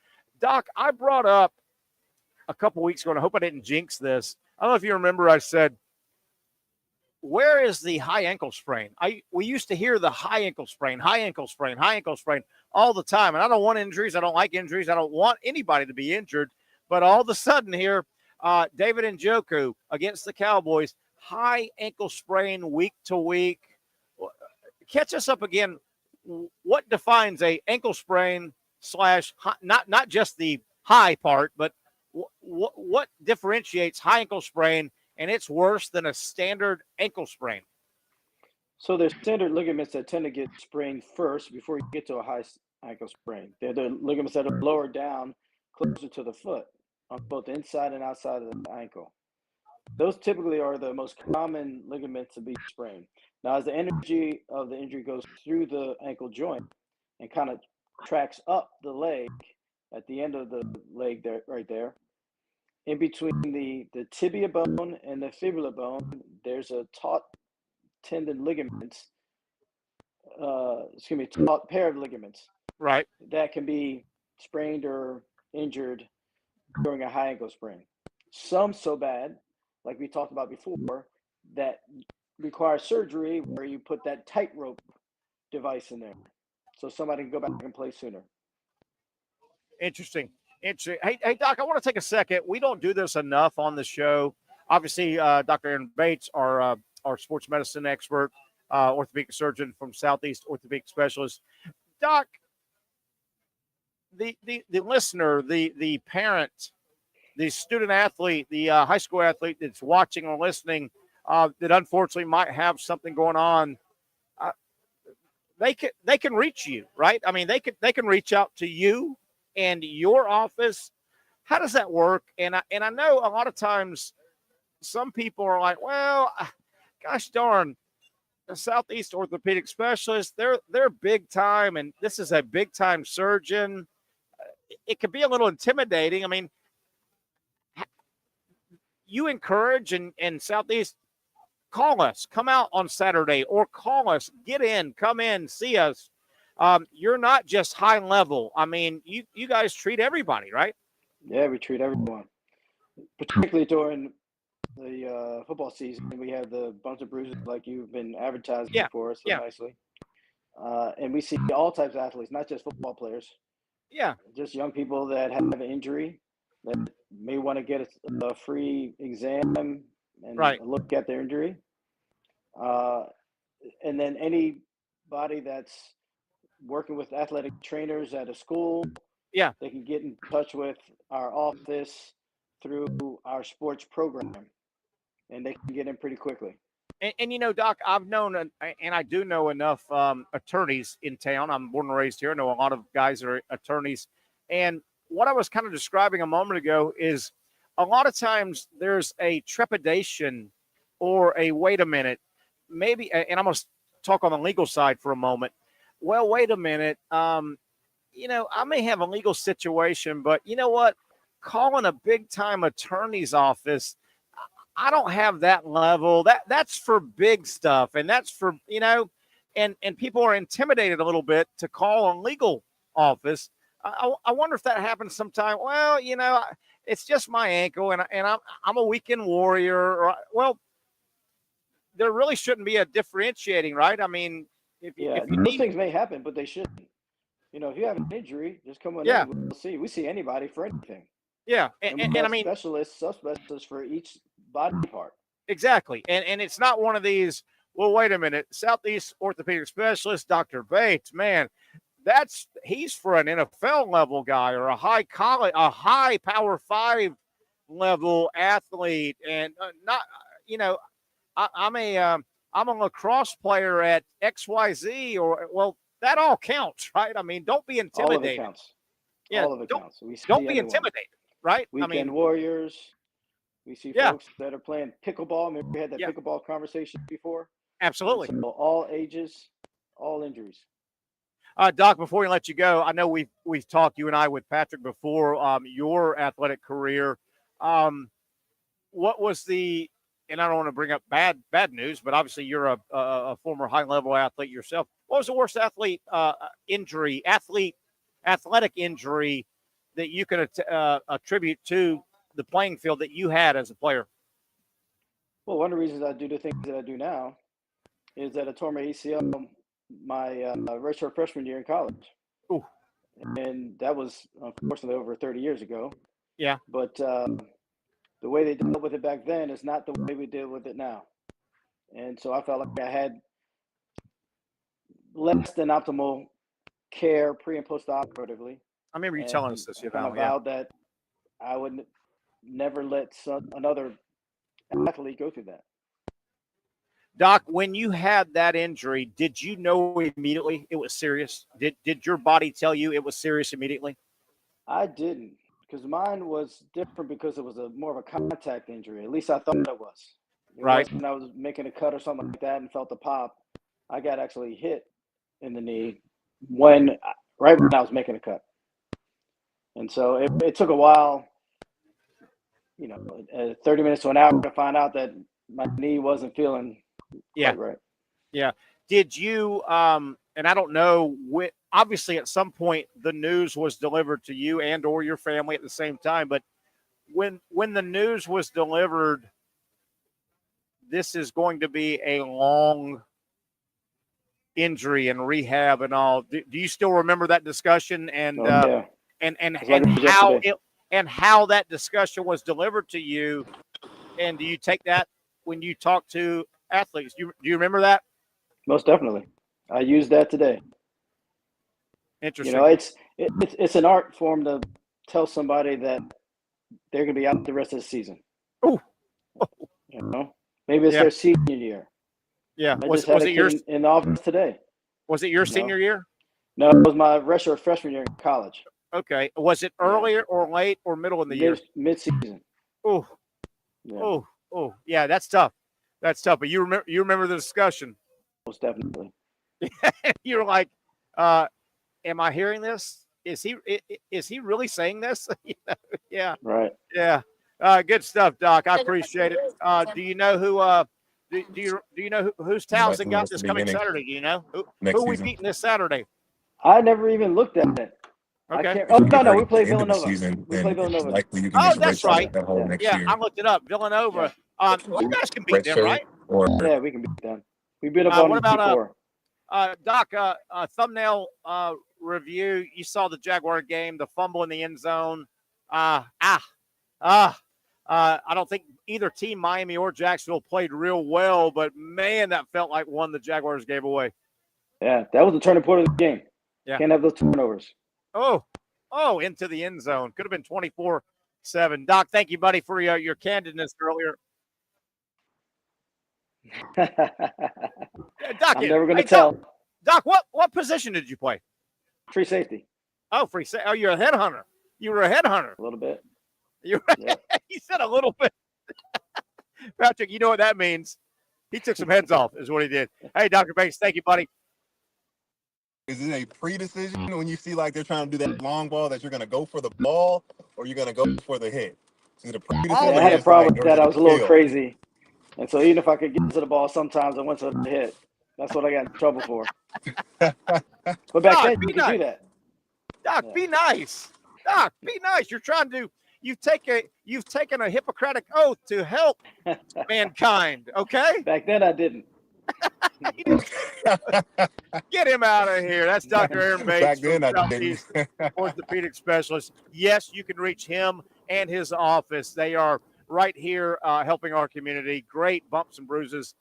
Doc, I brought up a couple weeks ago, and I hope I didn't jinx this. I don't know if you remember, I said, where is the high ankle sprain? We used to hear the high ankle sprain all the time. And I don't want injuries. I don't like injuries. I don't want anybody to be injured. But all of a sudden here, David Njoku against the Cowboys, high ankle sprain week to week. Catch us up again. What defines a ankle sprain / not just the high part, but what differentiates high ankle sprain and it's worse than a standard ankle sprain? So there's standard ligaments that tend to get sprained first before you get to a high ankle sprain. They're the ligaments that are lower down, closer to the foot, on both the inside and outside of the ankle. Those typically are the most common ligaments to be sprained. Now, as the energy of the injury goes through the ankle joint and kind of tracks up the leg at the end of the leg there, right there, in between the tibia bone and the fibula bone, there's a taut tendon ligaments, taut pair of ligaments. Right. That can be sprained or injured during a high ankle sprain. Some so bad, like we talked about before, that require surgery where you put that tightrope device in there so somebody can go back and play sooner. Interesting. Hey, Doc, I want to take a second. We don't do this enough on the show. Obviously, Dr. Aaron Bates, our sports medicine expert, orthopedic surgeon from Southeast Orthopedic Specialist. Doc, the listener, the parent, the student athlete, the high school athlete that's watching or listening that unfortunately might have something going on, they can reach you, right? I mean, they can reach out to you and your office. How does that work? And I know a lot of times some people are like, well, gosh darn, the Southeast Orthopedic Specialist, they're big time, and this is a big time surgeon. It can be a little intimidating. I mean, you encourage and Southeast, call us, come out on Saturday, or call us, come in, see us. You're not just high level. I mean, you guys treat everybody, right? Yeah, we treat everyone, particularly during the football season. We have the bumps and bruises like you've been advertising for us so nicely. And we see all types of athletes, not just football players. Yeah. Just young people that have an injury that may want to get a free exam and look at their injury. And then anybody that's working with athletic trainers at a school, they can get in touch with our office through our sports program, and they can get in pretty quickly. And you know, Doc, I've known, and I do know enough attorneys in town. I'm born and raised here. I know a lot of guys that are attorneys. And what I was kind of describing a moment ago is a lot of times there's a trepidation or a wait a minute, maybe, and I'm going to talk on the legal side for a moment. Well, wait a minute. You know, I may have a legal situation, but you know what? Calling a big time attorney's office, I don't have that level. That's for big stuff. And that's for, you know, and people are intimidated a little bit to call a legal office. I wonder if that happens sometime. Well, you know, it's just my ankle and I'm a weekend warrior. Well, there really shouldn't be a differentiating, right? I mean, if those things may happen, but they shouldn't. You know, if you have an injury, just come on in. We'll see. We see anybody for anything. Yeah, and I mean, subspecialists for each body part. Exactly, and it's not one of these. Well, wait a minute, Southeast orthopedic specialist, Dr. Bates, man, he's for an NFL level guy or a high Power 5 level athlete, and not, I'm a lacrosse player at XYZ, or well, that all counts, right? I mean, don't be intimidated. All of it counts. Yeah, all of it counts. Don't be intimidated, right? Weekend warriors. We see folks that are playing pickleball. Remember we had that pickleball conversation before? Absolutely. So all ages, all injuries. Doc, before we let you go, I know we've talked, you and I, with Patrick before, your athletic career. What was and I don't want to bring up bad news, but obviously you're a former high-level athlete yourself. What was the worst athletic injury that you can attribute to the playing field that you had as a player? Well, one of the reasons I do the things that I do now is that I tore my ACL my redshirt freshman year in college. Ooh. And that was unfortunately over 30 years ago. Yeah. But the way they dealt with it back then is not the way we deal with it now. And so I felt like I had less than optimal care pre and post operatively. I remember you telling us this. I vowed that I would never let another athlete go through that. Doc, when you had that injury, did you know immediately it was serious? Did your body tell you it was serious immediately? I didn't, because mine was different because it was more of a contact injury. At least I thought it was. Right. When I was making a cut or something like that and felt the pop, I got actually hit in the knee right when I was making a cut. And so it took a while, 30 minutes to an hour to find out that my knee wasn't feeling quite right. Yeah. Did you, and I don't know, obviously at some point the news was delivered to you and or your family at the same time, but when the news was delivered, this is going to be a long injury and rehab and all. Do you still remember that discussion and how that discussion was delivered to you? And do you take that when you talk to athletes? Do you remember that? Most definitely. I use that today. Interesting. It's an art form to tell somebody that they're going to be out the rest of the season. Oh. Maybe it's their senior year. Yeah. Was it yours in the office today? Was it your senior year? No, it was my redshirt freshman year in college. Okay. Was it earlier or late or middle in the year? Mid-season. Oh. Yeah. Oh. Yeah, that's tough. But you remember the discussion? Most definitely. You're like, am I hearing this? Is he really saying this? Yeah. Right. Yeah. Good stuff, Doc. I appreciate it. Do you know who? Do you know who's Townsend got this coming Saturday? Do you know who are we beating this Saturday? I never even looked at it. Okay. No, we play Villanova. We play Villanova. That's right. I looked it up. Villanova. You guys can beat them, right? Yeah, we can beat them. We've been up on them before. Doc, thumbnail review. You saw the Jaguar game, the fumble in the end zone. I don't think either team, Miami or Jacksonville, played real well, but man, that felt like one the Jaguars gave away. Yeah, that was the turning point of the game. Yeah. Can't have those turnovers. Oh, into the end zone. Could have been 24-7. Doc, thank you, buddy, for your candidness earlier. Doc, I'm never going to tell. Doc, what position did you play? Free safety. Oh, free safety. Oh, you're a headhunter. You were a headhunter. A little bit. You said a little bit. Patrick, you know what that means. He took some heads off is what he did. Hey, Dr. Banks, thank you, buddy. Is it a pre-decision when you see like they're trying to do that long ball that you're going to go for the ball or you're going to go for the hit? Is it a pre-decision? I had a problem with that. I was a little crazy. And so even if I could get to the ball, sometimes I went to the hit. That's what I got in trouble for. But back then, you could do that. Doc, be nice. Doc, be nice. You've taken a Hippocratic oath to help mankind, okay? Back then I didn't. Get him out of here. That's Dr. Aaron Bates, Back then, from I didn't. Southeast Orthopedic Specialist. Yes, you can reach him and his office. They are right here helping our community. Great bumps and bruises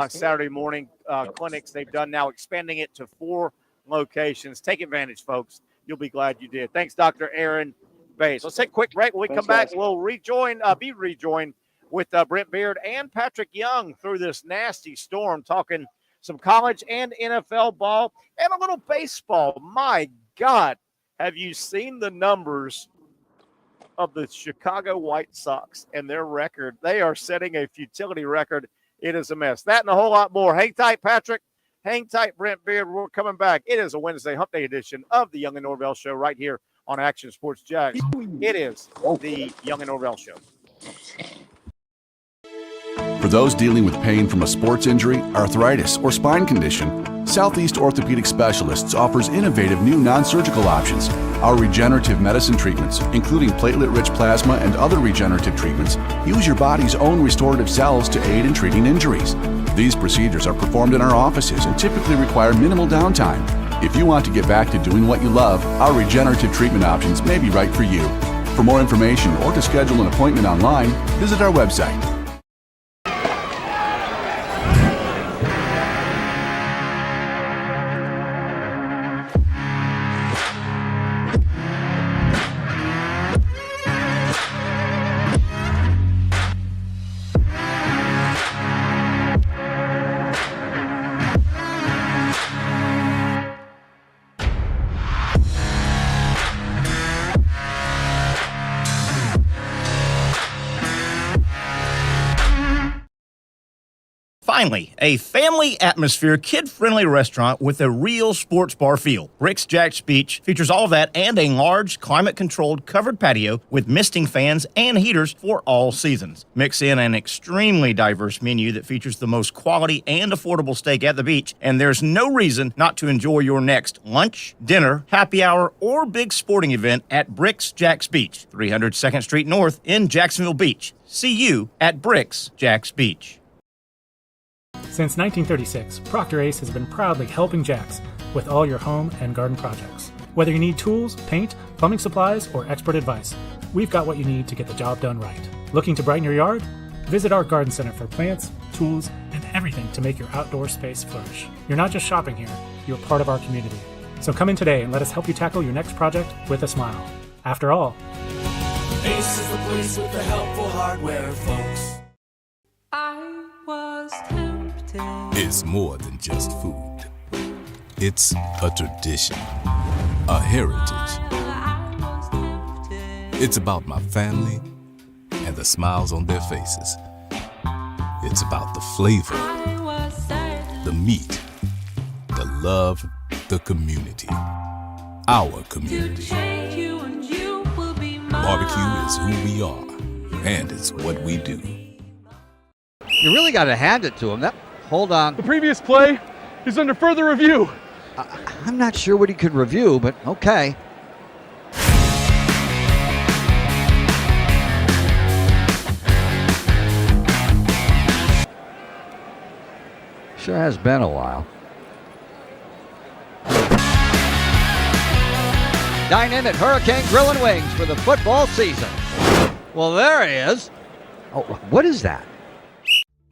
Saturday morning clinics they've done now, expanding it to 4 locations. Take advantage, folks. You'll be glad you did. Thanks, Dr. Aaron Bates. Let's take a quick break. When we come back, we'll be rejoined with Brent Beaird and Patrick Young through this nasty storm, talking some college and NFL ball and a little baseball. My God, have you seen the numbers of the Chicago White Sox and their record? They are setting a futility record. It is a mess. That and a whole lot more. Hang tight, Patrick. Hang tight, Brent Beaird. We're coming back. It is a Wednesday hump day edition of the Young and Norvelle Show right here on Action Sports Jax. It is the Young and Norvelle Show. For those dealing with pain from a sports injury, arthritis, or spine condition, Southeast Orthopedic Specialists offers innovative new non-surgical options. Our regenerative medicine treatments, including platelet-rich plasma and other regenerative treatments, use your body's own restorative cells to aid in treating injuries. These procedures are performed in our offices and typically require minimal downtime. If you want to get back to doing what you love, our regenerative treatment options may be right for you. For more information or to schedule an appointment online, visit our website. Finally, a family atmosphere, kid-friendly restaurant with a real sports bar feel. Bricks Jack's Beach features all of that and a large, climate-controlled covered patio with misting fans and heaters for all seasons. Mix in an extremely diverse menu that features the most quality and affordable steak at the beach, and there's no reason not to enjoy your next lunch, dinner, happy hour, or big sporting event at Bricks Jack's Beach, 300 2nd Street North in Jacksonville Beach. See you at Bricks Jack's Beach. Since 1936, Procter Ace has been proudly helping Jax with all your home and garden projects. Whether you need tools, paint, plumbing supplies, or expert advice, we've got what you need to get the job done right. Looking to brighten your yard? Visit our garden center for plants, tools, and everything to make your outdoor space flourish. You're not just shopping here, you're part of our community. So come in today and let us help you tackle your next project with a smile. After all, Ace is the place with the helpful hardware, folks. I was tempted. It's more than just food. It's a tradition, a heritage. It's about my family and the smiles on their faces. It's about the flavor, the meat, the love, the community. Our community. Barbecue is who we are, and it's what we do. You really got to hand it to him. Hold on. The previous play is under further review. I'm not sure what he could review, but okay. Sure has been a while. Dynamic Hurricane Grill and Wings for the football season. Well, there he is. Oh, what is that?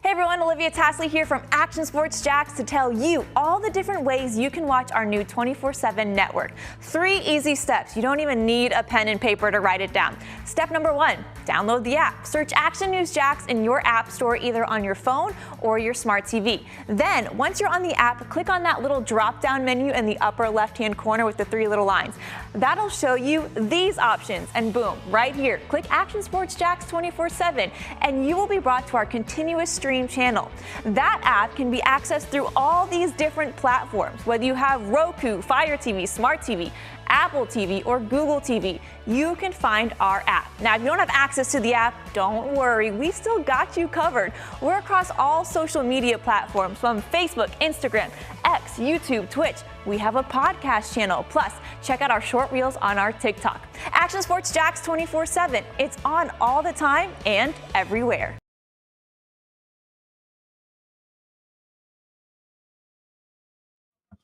Hey everyone, Olivia Tasley here from Action Sports Jax to tell you all the different ways you can watch our new 24/7 network. 3 easy steps. You don't even need a pen and paper to write it down. Step number 1, download the app. Search Action News Jax in your app store either on your phone or your smart TV. Then, once you're on the app, click on that little drop-down menu in the upper left-hand corner with the 3 little lines. That'll show you these options, and boom, right here, click Action Sports Jax 24/7, and you will be brought to our continuous stream channel. That app can be accessed through all these different platforms. Whether you have Roku, Fire TV, Smart TV, Apple TV, or Google TV, you can find our app. Now, if you don't have access to the app, don't worry, we still got you covered. We're across all social media platforms from Facebook, Instagram, X, YouTube, Twitch. We have a podcast channel. Plus, check out our short reels on our TikTok. Action Sports Jax 24/7. It's on all the time and everywhere.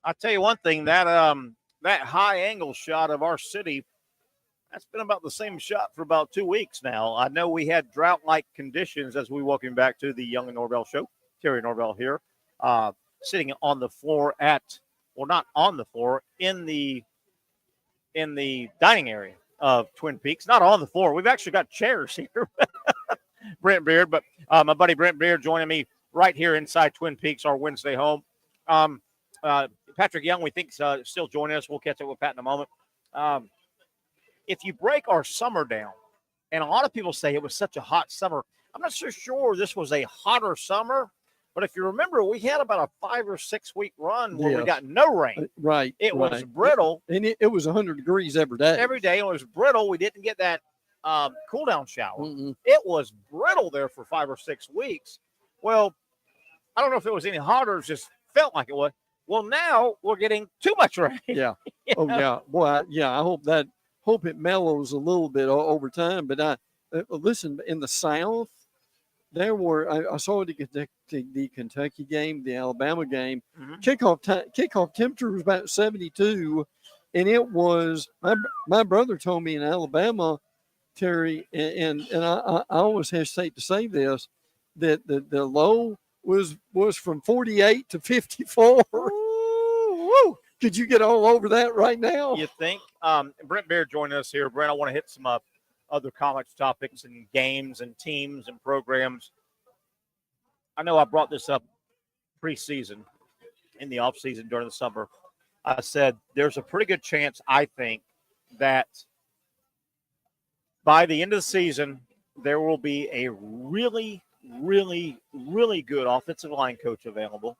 I'll tell you one thing, that high angle shot of our city, that's been about the same shot for about 2 weeks now. I know we had drought-like conditions as we welcome back to the Young Norvelle Show. Terry Norvelle here, sitting on the floor not on the floor, in the dining area of Twin Peaks. Not on the floor. We've actually got chairs here. Brent Beaird, but my buddy Brent Beaird joining me right here inside Twin Peaks, our Wednesday home. Patrick Young, we think, still joining us. We'll catch up with Pat in a moment. If you break our summer down, and a lot of people say it was such a hot summer, I'm not so sure this was a hotter summer, but if you remember, we had about a 5 or 6 week run where we got no rain. Right. It was brittle. And it was 100 degrees every day. Every day it was brittle. We didn't get that cool down shower. It was brittle there for 5 or 6 weeks. Well, I don't know if it was any hotter. It just felt like it was. Well, now we're getting too much rain. Yeah. Oh, yeah. Boy, I hope it mellows a little bit over time. But listen, in the South, there were, I saw the Kentucky game, the Alabama game. Kickoff temperature was about 72, and it was, my brother told me in Alabama, Terry, and I always hesitate to say this, that the low was from 48 to 54. Woo! Could you get all over that right now? You think? Brent Beaird joining us here. Brent, I want to hit some other college topics and games and teams and programs. I know I brought this up preseason, in the offseason during the summer. I said there's a pretty good chance, I think, that by the end of the season, there will be a really, really, really good offensive line coach available.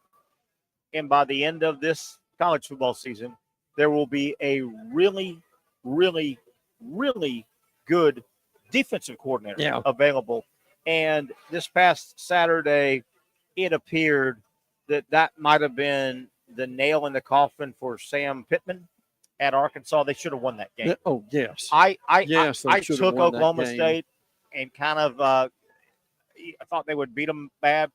And by the end of this college football season, there will be a really, really, really good defensive coordinator available. And this past Saturday, it appeared that might have been the nail in the coffin for Sam Pittman at Arkansas. They should have won that game. Oh, yes. I took Oklahoma State and kind of I thought they would beat them bad.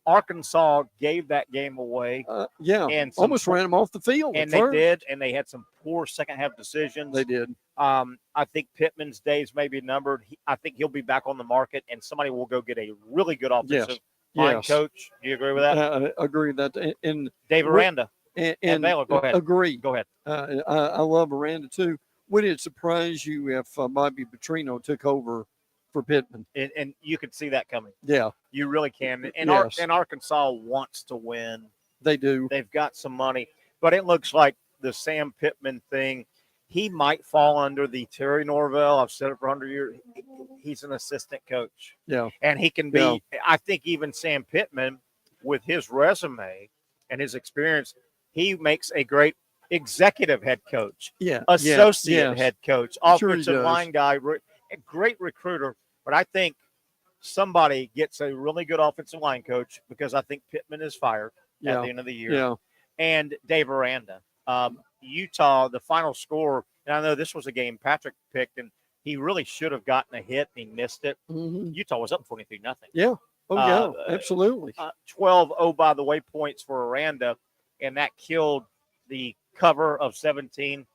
Arkansas gave that game away. And almost ran them off the field. And they did, and they had some poor second-half decisions. They did. I think Pittman's days may be numbered. I think he'll be back on the market, and somebody will go get a really good offensive line coach. Do you agree with that? I agree with that. And Dave Aranda. And Baylor, go ahead. Agree. Go ahead. I love Aranda, too. Would it surprise you if Bobby Petrino took over for Pittman? And you could see that coming. Yeah. You really can. And, and Arkansas wants to win. They do. They've got some money. But it looks like the Sam Pittman thing, he might fall under the Terry Norvelle. I've said it for 100 years. He's an assistant coach. Yeah. And he can be, I think even Sam Pittman, with his resume and his experience, he makes a great executive head coach. Yeah. Associate head coach. Offensive Sure line guy. A great recruiter. But I think somebody gets a really good offensive line coach, because I think Pittman is fired at the end of the year. Yeah. And Dave Aranda. Utah, the final score, and I know this was a game Patrick picked, and he really should have gotten a hit, and he missed it. Utah was up 23-0. Yeah. Oh, yeah, absolutely. 12, by the way, points for Aranda, and that killed the cover of 17.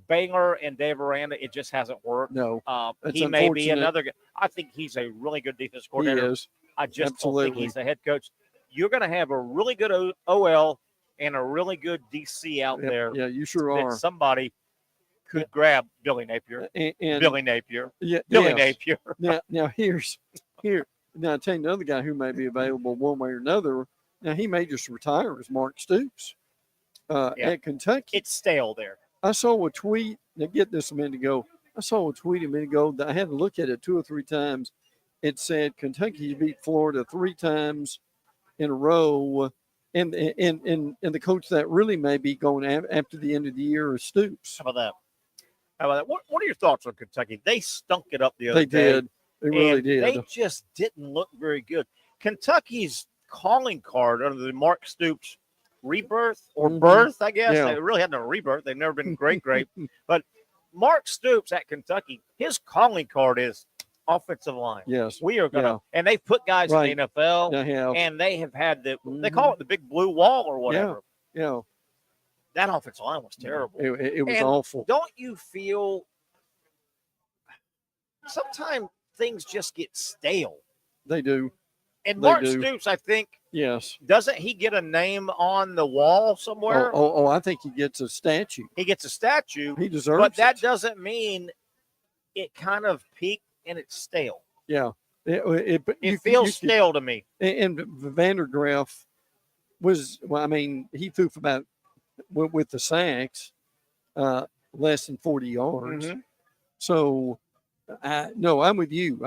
Baylor and Dave Aranda, it just hasn't worked. No. He may be another guy. I think he's a really good defense coordinator. He is. I just don't think he's the head coach. You're going to have a really good OL and a really good DC out there. Yeah, you sure are. Somebody could grab Billy Napier. Billy Napier. Yeah, Billy Napier. Now Now I'll tell you another guy who may be available one way or another. Now, he may just retire as Mark Stoops at Kentucky. It's stale there. I saw a tweet. Now, get this a minute ago. I saw a tweet a minute ago that I had to look at it 2 or 3 times. It said Kentucky beat Florida 3 times in a row. And the coach that really may be going after the end of the year is Stoops. How about that? What are your thoughts on Kentucky? They stunk it up the other day. They did. They really did. They just didn't look very good. Kentucky's calling card under the Mark Stoops rebirth or birth, I guess. They really had no rebirth. They've never been great. But Mark Stoops at Kentucky, his calling card is offensive line. Yes. We are going to, and they've put guys in the NFL, and they have had they call it the big blue wall or whatever. Yeah. That offensive line was terrible. It was And awful. Don't you feel sometimes things just get stale? They do. And They Mark do. Stoops, I think, Yes. doesn't he get a name on the wall somewhere? Oh, I think he gets a statue. He gets a statue. He deserves But that it. doesn't mean it kind of peaked and it's stale. Yeah. It feels stale to me. And Vandergriff was, well, I mean, he threw for about, with the sacks, less than 40 yards. Mhm. So, no, I'm with you.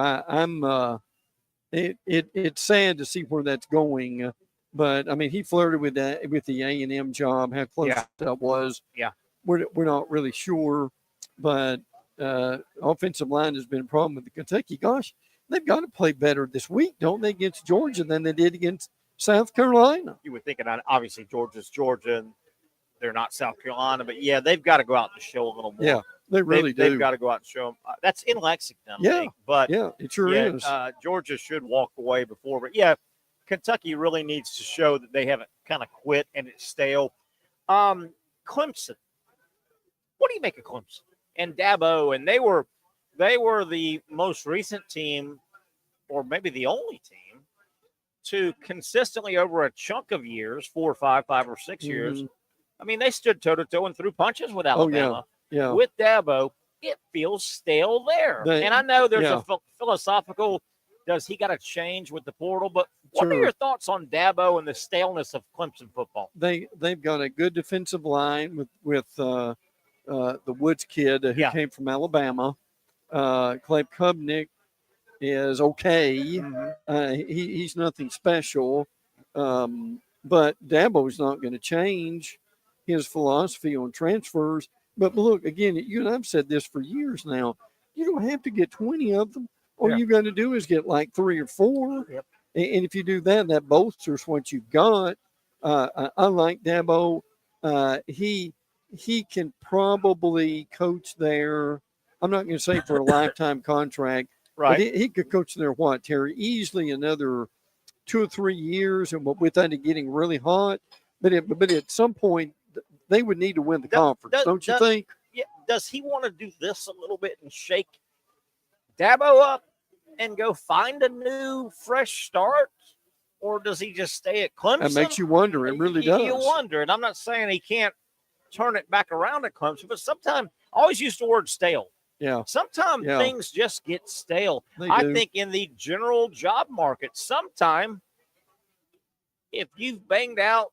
It's sad to see where that's going, but I mean, he flirted with that with the A&M job. How close that was, Yeah. We're not really sure, but offensive line has been a problem with the Kentucky. Gosh, they've got to play better this week, don't they, against Georgia than they did against South Carolina? You would think, and obviously Georgia's Georgia, and they're not South Carolina, but yeah, they've got to go out and show a little more. Yeah, they really do. They've got to go out and show them. That's in Lexington, I think, but yeah, it sure is. Georgia should walk away before, but yeah, Kentucky really needs to show that they haven't kind of quit and it's stale. Clemson, what do you make of Clemson and Dabo? And they were the most recent team, or maybe the only team, to consistently over a chunk of years, 4 or 5 or 6 years. I mean, they stood toe-to-toe and threw punches with Alabama. Yeah. With Dabo, it feels stale there. And I know there's a philosophical, does he got to change with the portal? But what are your thoughts on Dabo and the staleness of Clemson football? They've got a good defensive line with the Woods kid who came from Alabama. Clay Kubnik is okay. He's nothing special. But Dabo's not going to change his philosophy on transfers. But look, again, you and I've said this for years now. You don't have to get 20 of them. All you got to do is get like 3 or 4. Yep. And if you do that, that bolsters what you've got. I like Dabo. He can probably coach there. I'm not going to say for a lifetime contract. Right. But he could coach there, what, Terry? Easily another 2 or 3 years, and without it getting really hot. But at some point, they would need to win the conference, don't you think? Yeah. Does he want to do this a little bit and shake Dabo up and go find a new, fresh start? Or does he just stay at Clemson? That makes you wonder. It really does. You wonder. And I'm not saying he can't turn it back around at Clemson, but sometimes I always use the word stale. Yeah. Sometimes things just get stale. They I do. think in the general job market, sometime if you've banged out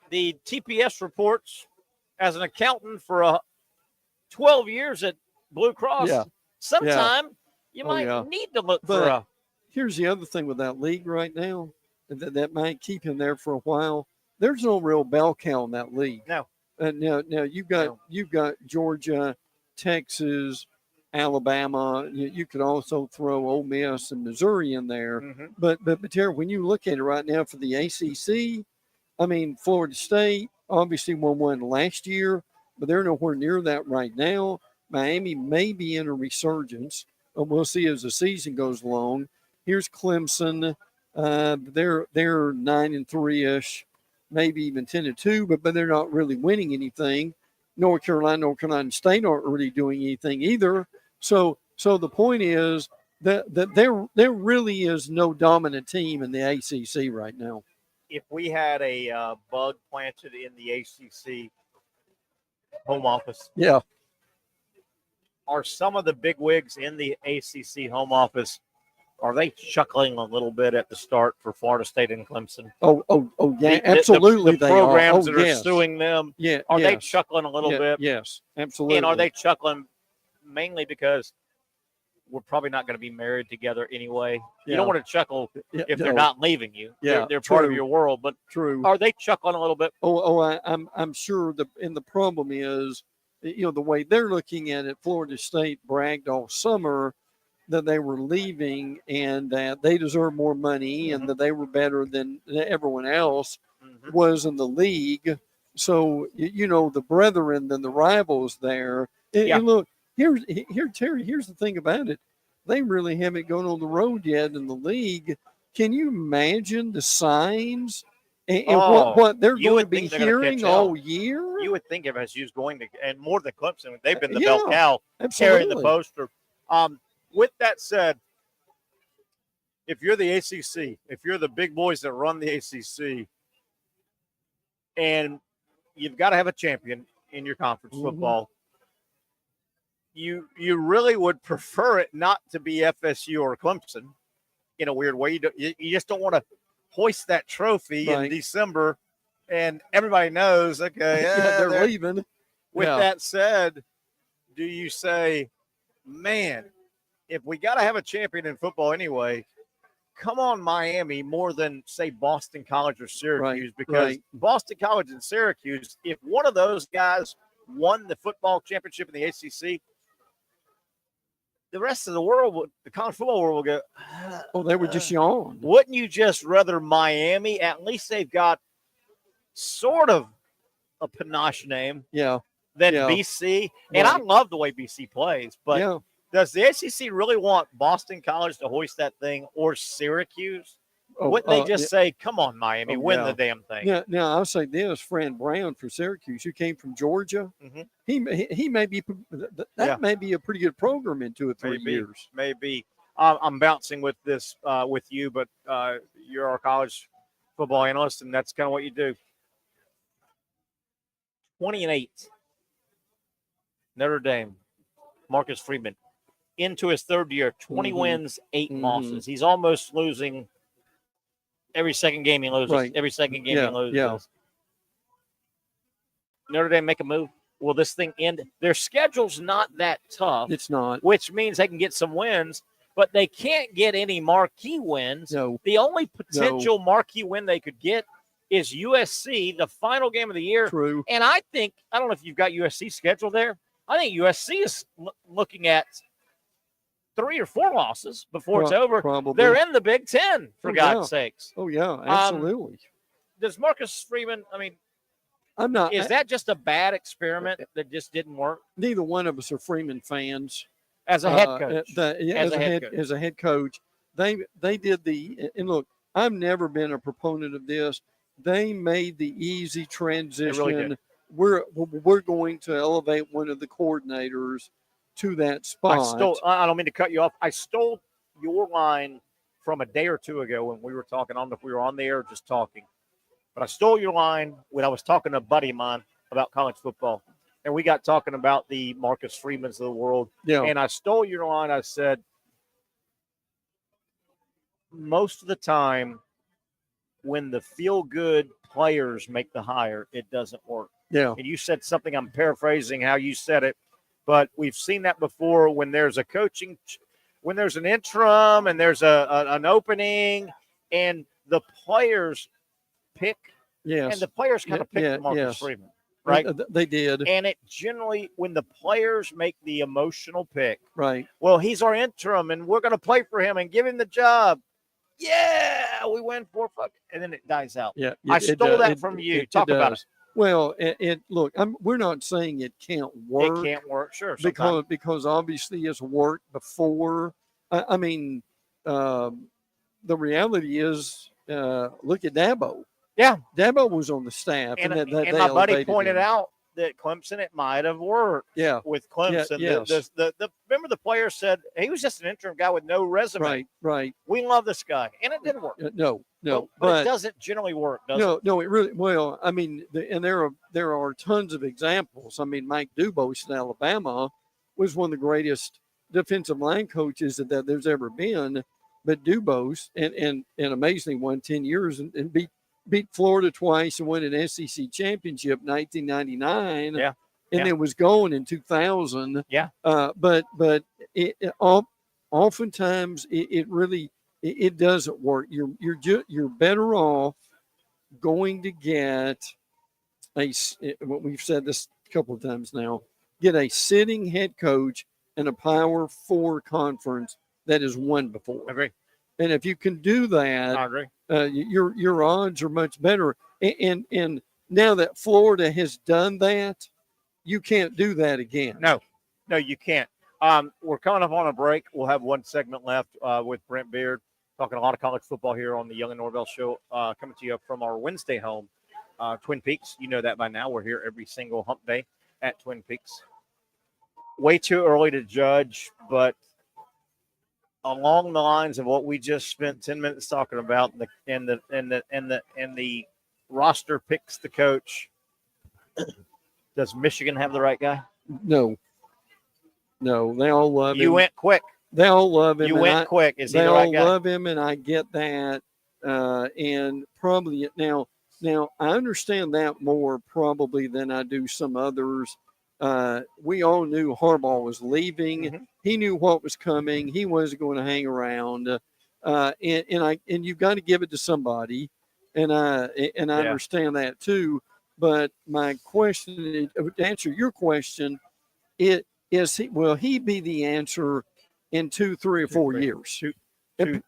the TPS reports as an accountant for 12 years at Blue Cross, sometime you might need to look for a. Here's the other thing with that league right now that might keep him there for a while. There's no real bell cow in that league. No. Now you've got Georgia, Texas, Alabama. You could also throw Ole Miss and Missouri in there. But Terry, when you look at it right now for the ACC, I mean, Florida State obviously won one last year, but they're nowhere near that right now. Miami may be in a resurgence. We'll see as the season goes along. Here's Clemson. They're 9-3-ish, maybe even 10-2, but they're not really winning anything. North Carolina State aren't really doing anything either. So the point is that there really is no dominant team in the ACC right now. If we had a bug planted in the ACC home office, are some of the big wigs in the ACC home office, are they chuckling a little bit at the start for Florida State and Clemson? Oh, yeah, absolutely. The programs that are suing them, are they chuckling a little bit? Yes, absolutely. And are they chuckling mainly because we're probably not going to be married together anyway? You don't want to chuckle if they're not leaving you. They're part of your world. But are they chuckling a little bit? I'm sure. The problem is, the way they're looking at it, Florida State bragged all summer that they were leaving and that they deserve more money and that they were better than everyone else was in the league. So, the brethren and the rivals there. And look, here, Terry, here's the thing about it. They really haven't gone on the road yet in the league. Can you imagine the signs And what they're going to be hearing all year? You would think of FSU's going to, and more than Clemson, they've been the bell cow carrying the poster. With that said, if you're the ACC, if you're the big boys that run the ACC, and you've got to have a champion in your conference football, you really would prefer it not to be FSU or Clemson in a weird way. You just don't want to hoist that trophy in December, and everybody knows, okay, they're leaving. With that said, do you say, man, if we got to have a champion in football anyway, come on Miami more than, say, Boston College or Syracuse, because Boston College and Syracuse, if one of those guys won the football championship in the ACC, the rest of the world, the college football world, will go, oh, they would just yawn. Wouldn't you just rather Miami? At least they've got sort of a panache name than BC. And I love the way BC plays, but does the ACC really want Boston College to hoist that thing, or Syracuse? Wouldn't they just say, come on, Miami, win the damn thing? Yeah. Now, I'll say this, Fran Brown for Syracuse, who came from Georgia, he may be – that may be a pretty good program in 2 or 3 years. Maybe. I'm bouncing with this with you, but you're our college football analyst, and that's kind of what you do. 20-8, Notre Dame, Marcus Freeman, into his third year, 20 wins, 8 losses. He's almost losing – every second game he loses. Every second game he loses. Notre Dame make a move. Will this thing end? Their schedule's not that tough. It's not. Which means they can get some wins, but they can't get any marquee wins. No. The only potential marquee win they could get is USC, the final game of the year. True. And I don't know if you've got USC scheduled there. I think USC is looking at 3 or 4 losses before it's over. Probably. They're in the Big Ten, for God's sakes. Oh, yeah, absolutely. Does Marcus Freeman, I'm not. Is that just a bad experiment that just didn't work? Neither one of us are Freeman fans. As a head coach. As a head coach. They did and look, I've never been a proponent of this. They made the easy transition. They really did. We're going to elevate one of the coordinators to that spot. I don't mean to cut you off. I stole your line from a day or two ago when we were talking. I don't know if we were on the air or just talking, but I stole your line when I was talking to a buddy of mine about college football, and we got talking about the Marcus Freemans of the world. Yeah. And I stole your line. I said, most of the time when the feel-good players make the hire, it doesn't work. Yeah. And you said something, I'm paraphrasing how you said it, but we've seen that before when there's a when there's an interim and there's an opening and the players pick. Yes. And the players kind of picked Marcus Freeman, right? They did. And it generally, when the players make the emotional pick, right? Well, he's our interim and we're going to play for him and give him the job. Yeah, we win 4-5, and then it dies out. Yeah, I stole that from you. Talk about it. Well, look, we're not saying it can't work. It can't work, sure. Because obviously it's worked before. The reality is, look at Dabo. Yeah, Dabo was on the staff, and my buddy pointed out that Clemson, it might have worked. Yeah, with Clemson. Yeah, yes. Remember the player said he was just an interim guy with no resume. Right. We love this guy, and it didn't work. No, but it doesn't generally work, does it? No, it really. Well, and there are tons of examples. Mike Dubose in Alabama was one of the greatest defensive line coaches that there's ever been. But Dubose and amazingly won 10 years and beat Florida twice and won an SEC championship in 1999. Yeah. And then was gone in 2000. Yeah. But oftentimes it really doesn't work. You're better off going to get what we've said this a couple of times now, get a sitting head coach in a Power 4 conference that has won before. I agree. And if you can do that, I agree. Your odds are much better. And now that Florida has done that, you can't do that again. No, you can't. We're coming up on a break. We'll have one segment left with Brent Beaird. Talking a lot of college football here on the Young and Norvelle Show, coming to you from our Wednesday home, Twin Peaks. You know that by now. We're here every single hump day at Twin Peaks. Way too early to judge, but along the lines of what we just spent 10 minutes talking about, and the roster picks the coach. Does Michigan have the right guy? No, they all love him. You went quick. They all love him. You went quick. Is he the right guy? They all love him, and I get that. And probably now I understand that more probably than I do some others. We all knew Harbaugh was leaving. Mm-hmm. He knew what was coming. He wasn't going to hang around. And you've got to give it to somebody. And I understand that too. But my question, to answer your question, will he be the answer in 2, 3, or 4 years? Two,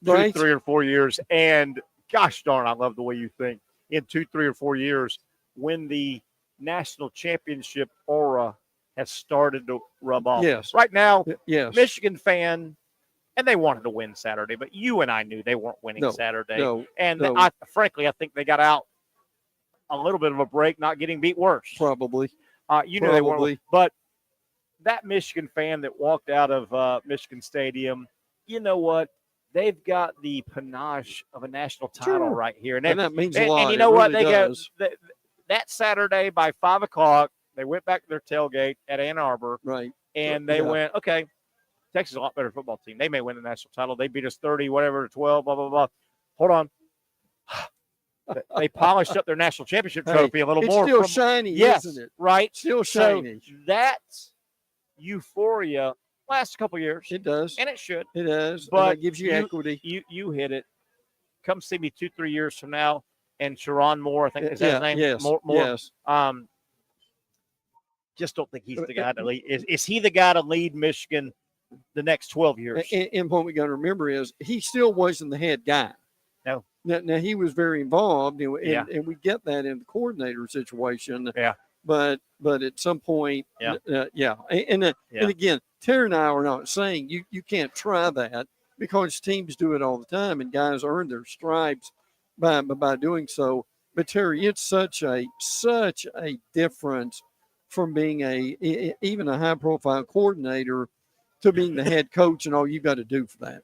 right? 3 or 4 years. And gosh darn, I love the way you think. In 2, 3, or 4 years, when the national championship aura has started to rub off. Yes. Right now, yes. Michigan fan, and they wanted to win Saturday, but you and I knew they weren't winning Saturday. Frankly, I think they got out a little bit of a break, not getting beat worse. Probably. You know they weren't. But that Michigan fan that walked out of Michigan Stadium, you know what? They've got the panache of a national title right here. And that means a lot. And you know what? Really does. That Saturday by 5 o'clock, they went back to their tailgate at Ann Arbor. Right. And they went, okay, Texas is a lot better football team. They may win the national title. They beat us 30, whatever, 12, blah, blah, blah. Hold on. They polished up their national championship trophy a little more. It's still shiny, isn't it? Right. Still shiny. So that euphoria lasts a couple years. It does. And it should. It does. But it gives you equity. You hit it. Come see me 2, 3 years from now. And Sharon Moore, I think is his name. Yes. Moore. Yes. Just don't think he's the guy to lead. Is he the guy to lead Michigan the next 12 years? And what we got to remember is he still wasn't the head guy. No. Now he was very involved, and we get that in the coordinator situation. Yeah. But at some point, And again, Terry and I are not saying you can't try that, because teams do it all the time, and guys earn their stripes by doing so. But Terry, it's such a difference from being even a high profile coordinator to being the head coach, and all you've got to do for that.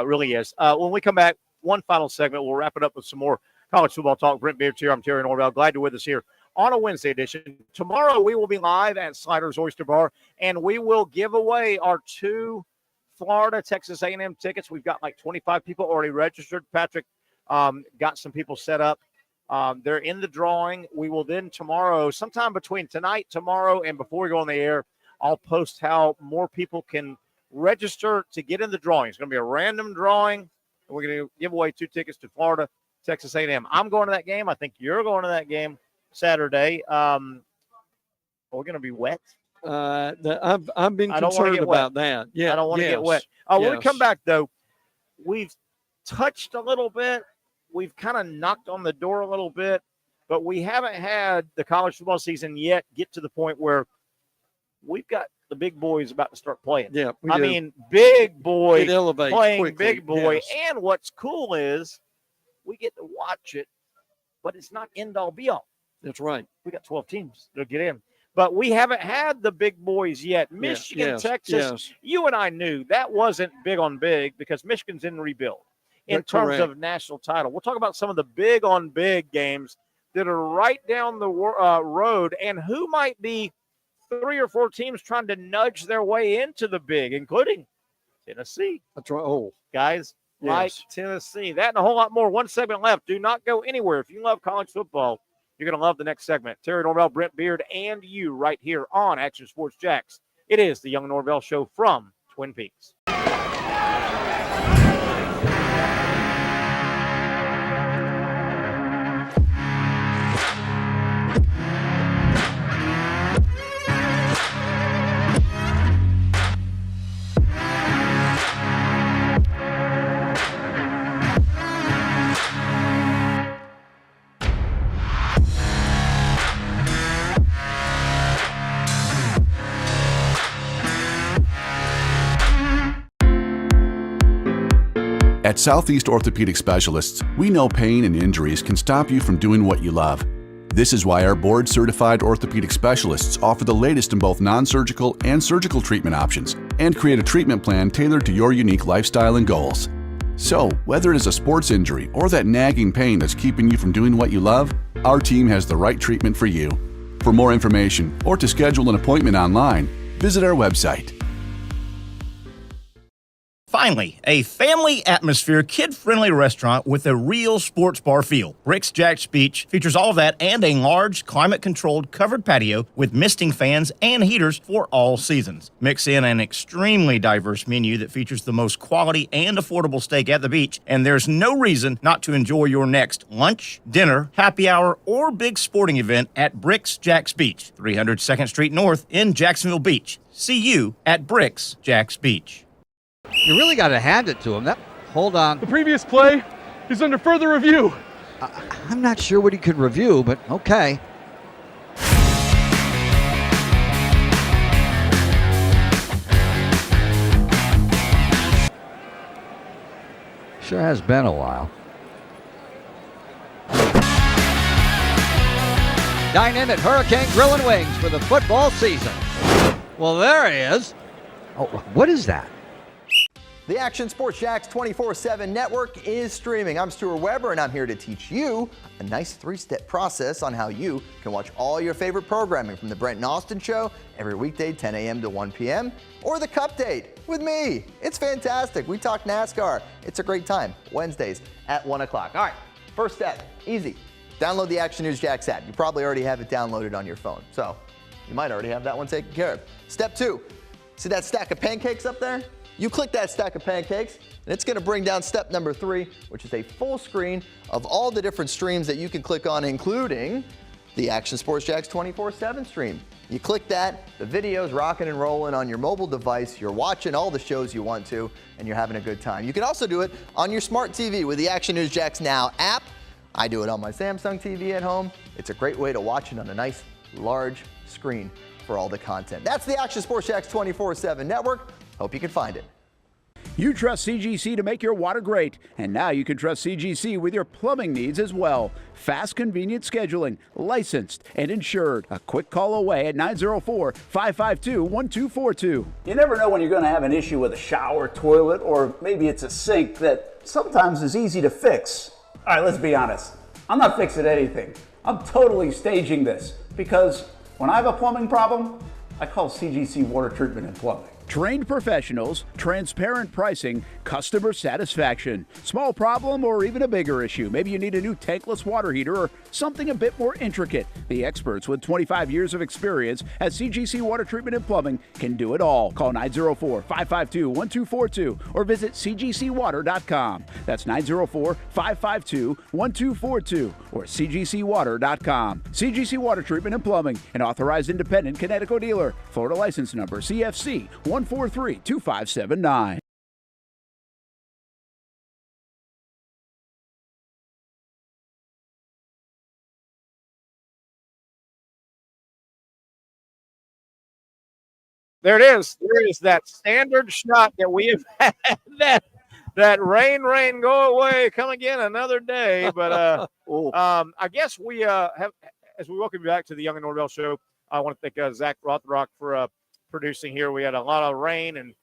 It really is. When we come back, one final segment, we'll wrap it up with some more college football talk. Brent Beaird here. I'm Terry Norvelle. Glad you're with us here on a Wednesday edition. Tomorrow we will be live at Sliders Oyster Bar, and we will give away our 2 Florida Texas A&M tickets. We've got like 25 people already registered. Patrick got some people set up. They're in the drawing. We will then tomorrow, sometime between tonight, tomorrow, and before we go on the air, I'll post how more people can register to get in the drawing. It's going to be a random drawing, and we're going to give away 2 tickets to Florida Texas A&M. I'm going to that game. I think you're going to that game Saturday. We're going to be wet. I've been concerned about that. Yeah, I don't want to get wet. When we come back, though, we've touched a little bit. We've kind of knocked on the door a little bit, but we haven't had the college football season yet get to the point where we've got the big boys about to start playing. Yeah, I mean, big boy it elevates playing quickly. big boy. Yes. And what's cool is we get to watch it, but it's not end all be all. That's right. We got 12 teams to get in, but we haven't had the big boys yet. Michigan, Texas, you and I knew that wasn't big on big because Michigan's in rebuild in terms of national title. We'll talk about some of the big on big games that are right down the road and who might be 3 or 4 teams trying to nudge their way into the big, including Tennessee. That's right. Oh, guys, like Tennessee. That and a whole lot more. 1 segment left. Do not go anywhere. If you love college football, you're going to love the next segment. Terry Norvelle, Brent Beaird, and you right here on Action Sports Jacks. It is the Young Norvelle Show from Twin Peaks. At Southeast Orthopedic Specialists, we know pain and injuries can stop you from doing what you love. This is why our board-certified orthopedic specialists offer the latest in both non-surgical and surgical treatment options and create a treatment plan tailored to your unique lifestyle and goals. So, whether it is a sports injury or that nagging pain that's keeping you from doing what you love, our team has the right treatment for you. For more information or to schedule an appointment online, visit our website. Finally, a family atmosphere, kid-friendly restaurant with a real sports bar feel. Bricks Jack's Beach features all of that and a large, climate-controlled covered patio with misting fans and heaters for all seasons. Mix in an extremely diverse menu that features the most quality and affordable steak at the beach, and there's no reason not to enjoy your next lunch, dinner, happy hour, or big sporting event at Bricks Jack's Beach, 300 2nd Street North in Jacksonville Beach. See you at Bricks Jack's Beach. You really got to hand it to him. Hold on. The previous play is under further review. I'm not sure what he could review, but okay. Sure has been a while. Dine in at Hurricane Grill and Wings for the football season. Well, there he is. Oh, what is that? The Action Sports Jax 24/7 network is streaming. I'm Stuart Weber, and I'm here to teach you a nice three-step process on how you can watch all your favorite programming from the Brent and Austin Show every weekday 10 a.m. to 1 p.m. or the Cup Date with me. It's fantastic. We talk NASCAR. It's a great time. Wednesdays at 1 o'clock. All right, first step, easy. Download the Action News Jax app. You probably already have it downloaded on your phone, so you might already have that one taken care of. Step 2, see that stack of pancakes up there? You click that stack of pancakes, and it's going to bring down step number 3, which is a full screen of all the different streams that you can click on, including the Action Sports Jax 24/7 stream. You click that, the video's rocking and rolling on your mobile device. You're watching all the shows you want to, and you're having a good time. You can also do it on your smart TV with the Action News Jax Now app. I do it on my Samsung TV at home. It's a great way to watch it on a nice, large screen for all the content. That's the Action Sports Jax 24/7 network. Hope you can find it. You trust CGC to make your water great, and now you can trust CGC with your plumbing needs as well. Fast, convenient scheduling, licensed and insured. A quick call away at 904-552-1242. You never know when you're going to have an issue with a shower, toilet, or maybe it's a sink that sometimes is easy to fix. All right, let's be honest. I'm not fixing anything. I'm totally staging this because when I have a plumbing problem, I call CGC Water Treatment and Plumbing. Trained professionals, transparent pricing, customer satisfaction. Small problem or even a bigger issue. Maybe you need a new tankless water heater or something a bit more intricate. The experts with 25 years of experience at CGC Water Treatment and Plumbing can do it all. Call 904-552-1242 or visit cgcwater.com. That's 904-552-1242 or cgcwater.com. CGC Water Treatment and Plumbing, an authorized independent Connecticut dealer. Florida license number CFC 1432579. There it is. There is that standard shot that we have had. That rain, go away, come again another day. But I guess we have, as we welcome you back to the Young Norvelle Show, I want to thank Zach Rothrock for producing here. We had a lot of rain, and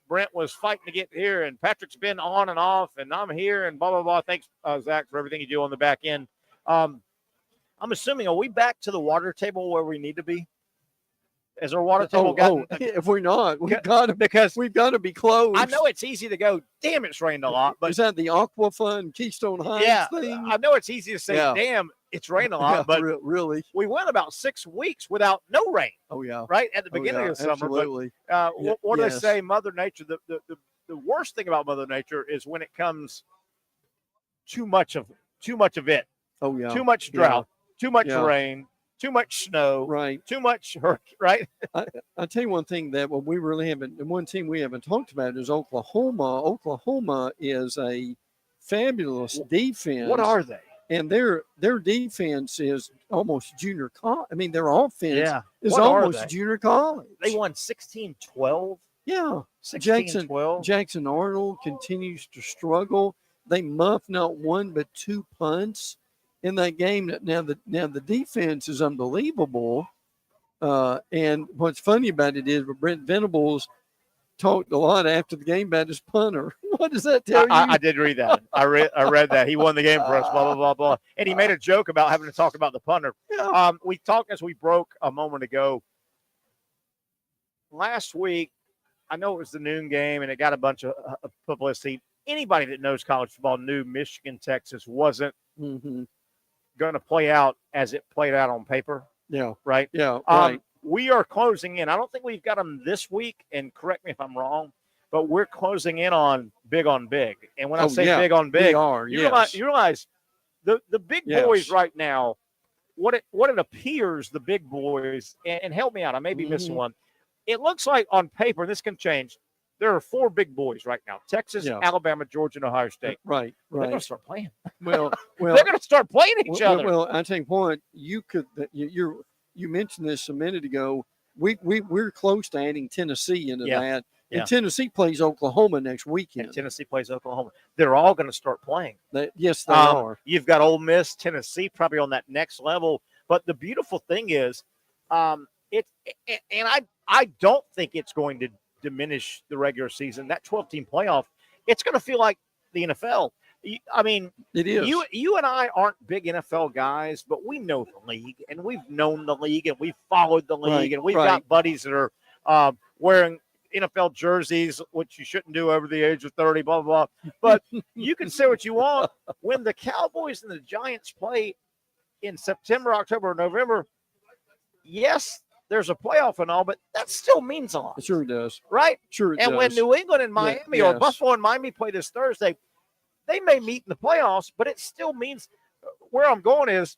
Brent was fighting to get here, and Patrick's been on and off, and I'm here, and blah, blah, blah. Thanks, Zach, for everything you do on the back end. I'm assuming, are we back to the water table where we need to be? Is our water table gotten? If we're not, we've got to be closed. I know it's easy to go, damn, it's rained a lot. But is that the Aqua Fund Keystone Heights thing? I know it's easy to say, damn, it's rained a lot, but really, we went about 6 weeks without no rain. Oh yeah, right at the beginning of summer. Absolutely. But what do they say? Mother Nature. The worst thing about Mother Nature is when it comes too much of it. Oh yeah, too much drought, too much rain. Too much snow, right? Too much hurricane, right? I'll tell you one thing that we really haven't, and one team we haven't talked about is Oklahoma. Oklahoma is a fabulous defense. What are they? And their defense is almost junior college. I mean, their offense is what almost junior college. They won 16-12. Yeah. 16-12. Jackson Arnold continues to struggle. They muffed not one but 2 punts in that game. Now the defense is unbelievable. And what's funny about it is Brent Venables talked a lot after the game about his punter. What does that tell you? I did read that. I read that. He won the game for us, blah, blah, blah, blah. And he made a joke about having to talk about the punter. Yeah. We talked as we broke a moment ago. Last week, I know it was the noon game, and it got a bunch of publicity. Anybody that knows college football knew Michigan, Texas wasn't going to play out as it played out on paper. Yeah. Right? Yeah, right. We are closing in. I don't think we've got them this week, and correct me if I'm wrong, but we're closing in on big. And when I say big on big, you realize the big boys right now, what it appears the big boys, and help me out, I may be missing one. It looks like on paper, and this can change, there are 4 big boys right now: Texas, Alabama, Georgia, and Ohio State. Right. They're going to start playing. Well, they're going to start playing each other. Well, I tell you what, you mentioned this a minute ago. We're close to adding Tennessee into that. And Tennessee plays Oklahoma next weekend. And Tennessee plays Oklahoma. They're all going to start playing. Yes, they are. You've got Ole Miss, Tennessee, probably on that next level. But the beautiful thing is, I don't think it's going to diminish the regular season. That 12-team playoff, it's going to feel like the NFL. I mean, it is. You and I aren't big NFL guys, but we know the league, and we've known the league, and we've followed the league, and we've got buddies that are wearing NFL jerseys, which you shouldn't do over the age of 30, blah, blah, blah. But you can say what you want. When the Cowboys and the Giants play in September, October, or November, yes, there's a playoff and all, but that still means a lot. It sure does. Right? Sure it and does. When New England and Miami or Buffalo and Miami play this Thursday, they may meet in the playoffs, but it still means where I'm going is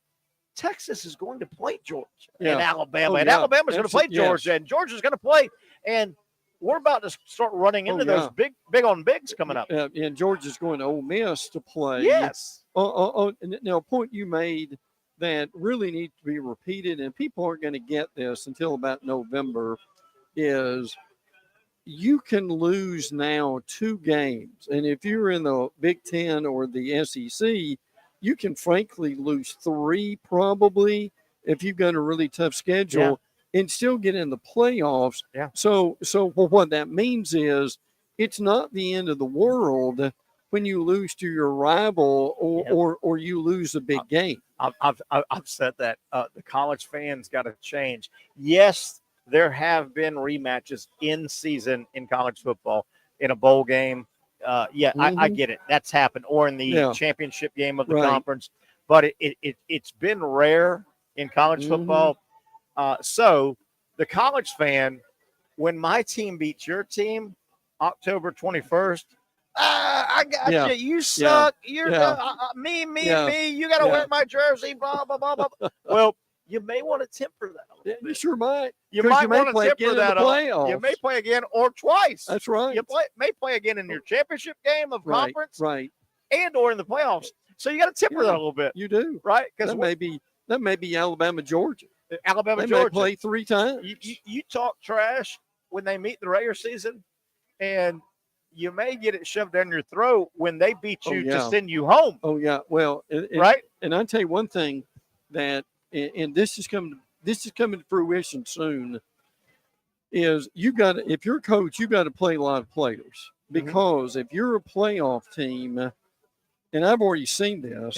Texas is going to play Georgia and Alabama, and Alabama's going to play Georgia, and Georgia's going to play, and we're about to start running into those big on bigs coming up. And Georgia's going to Ole Miss to play. Yes. Now, a point you made that really needs to be repeated, and people aren't going to get this until about November, is you can lose now 2 games. And if you're in the Big Ten or the SEC, you can frankly lose 3 probably if you've got a really tough schedule and still get in the playoffs. Yeah. So what that means is it's not the end of the world when you lose to your rival or you lose a big game. I've said that the college fans got to change. Yes, there have been rematches in season in college football in a bowl game. I get it. That's happened, or in the championship game of the conference. But it's been rare in college football. So the college fan, when my team beats your team, October 21st, I got you. You suck. You're me. You got to wear my jersey. Blah blah blah blah. Well, you may want to temper that. You sure might. You might want to play temper that. You may play again or twice. That's right. You may play again in your championship game of conference, right, and or in the playoffs. So you got to temper that a little bit. You do, right? Because that may be Alabama, Georgia. Alabama, they Georgia. May play 3 times. You talk trash when they meet the regular season, and you may get it shoved down your throat when they beat you to send you home. Oh yeah, well, right. And I'll tell you one thing that, and this is coming to fruition soon. Is if you're a coach, you got to play a lot of players, because if you're a playoff team, and I've already seen this.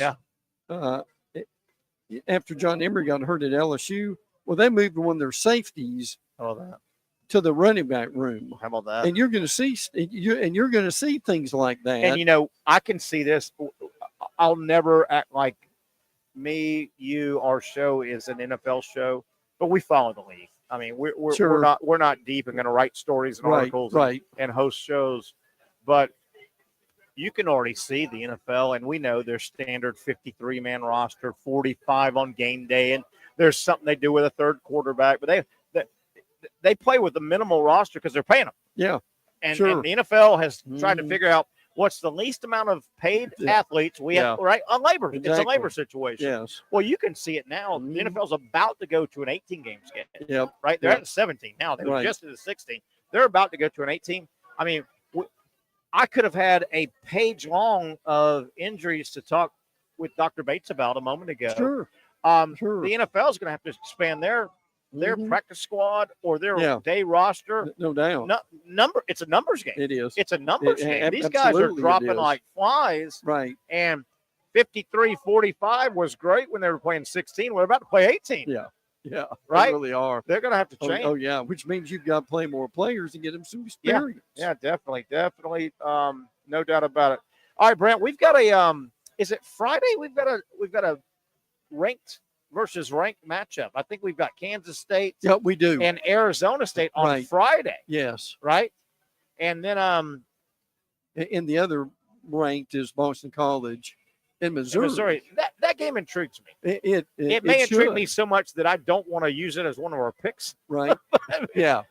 After John Emery got hurt at LSU, well, they moved one of their safeties to the running back room. How about that? And you're going to see things like that. And I can see this. I'll never act like you, our show is an NFL show, but we follow the league. I mean, we're not deep and going to write stories and articles and host shows, but you can already see the NFL, and we know their standard 53-man roster, 45 on game day, and there's something they do with a third quarterback, but they play with a minimal roster because they're paying them. Yeah, and the NFL has tried to figure out what's the least amount of paid athletes we have, right, on labor. Exactly. It's a labor situation. Yes. Well, you can see it now. The NFL's about to go to an 18-game schedule. Yep. Right? They're at 17 now. They were just at the 16. they're about to go to an 8-team. I mean, I could have had a page long of injuries to talk with Dr. Bates about a moment ago. Sure. The NFL is going to have to expand their practice squad or their day roster. No doubt. It's a numbers game. It is. It's a numbers game. These guys are dropping like flies. Right. And 53-45 was great when they were playing 16. We're about to play 18. Yeah, right. They really are. They're going to have to change. Oh, yeah, which means you've got to play more players and get them some experience. Yeah, definitely. No doubt about it. All right, Brent, we've got a is it Friday? We've got a ranked versus ranked matchup. I think we've got Kansas State. Yeah, we do. And Arizona State on Friday. Yes. Right. And then and the other ranked is Boston College in Missouri. That game intrigues me. It may intrigue me so much that I don't want to use it as one of our picks. Right. Yeah,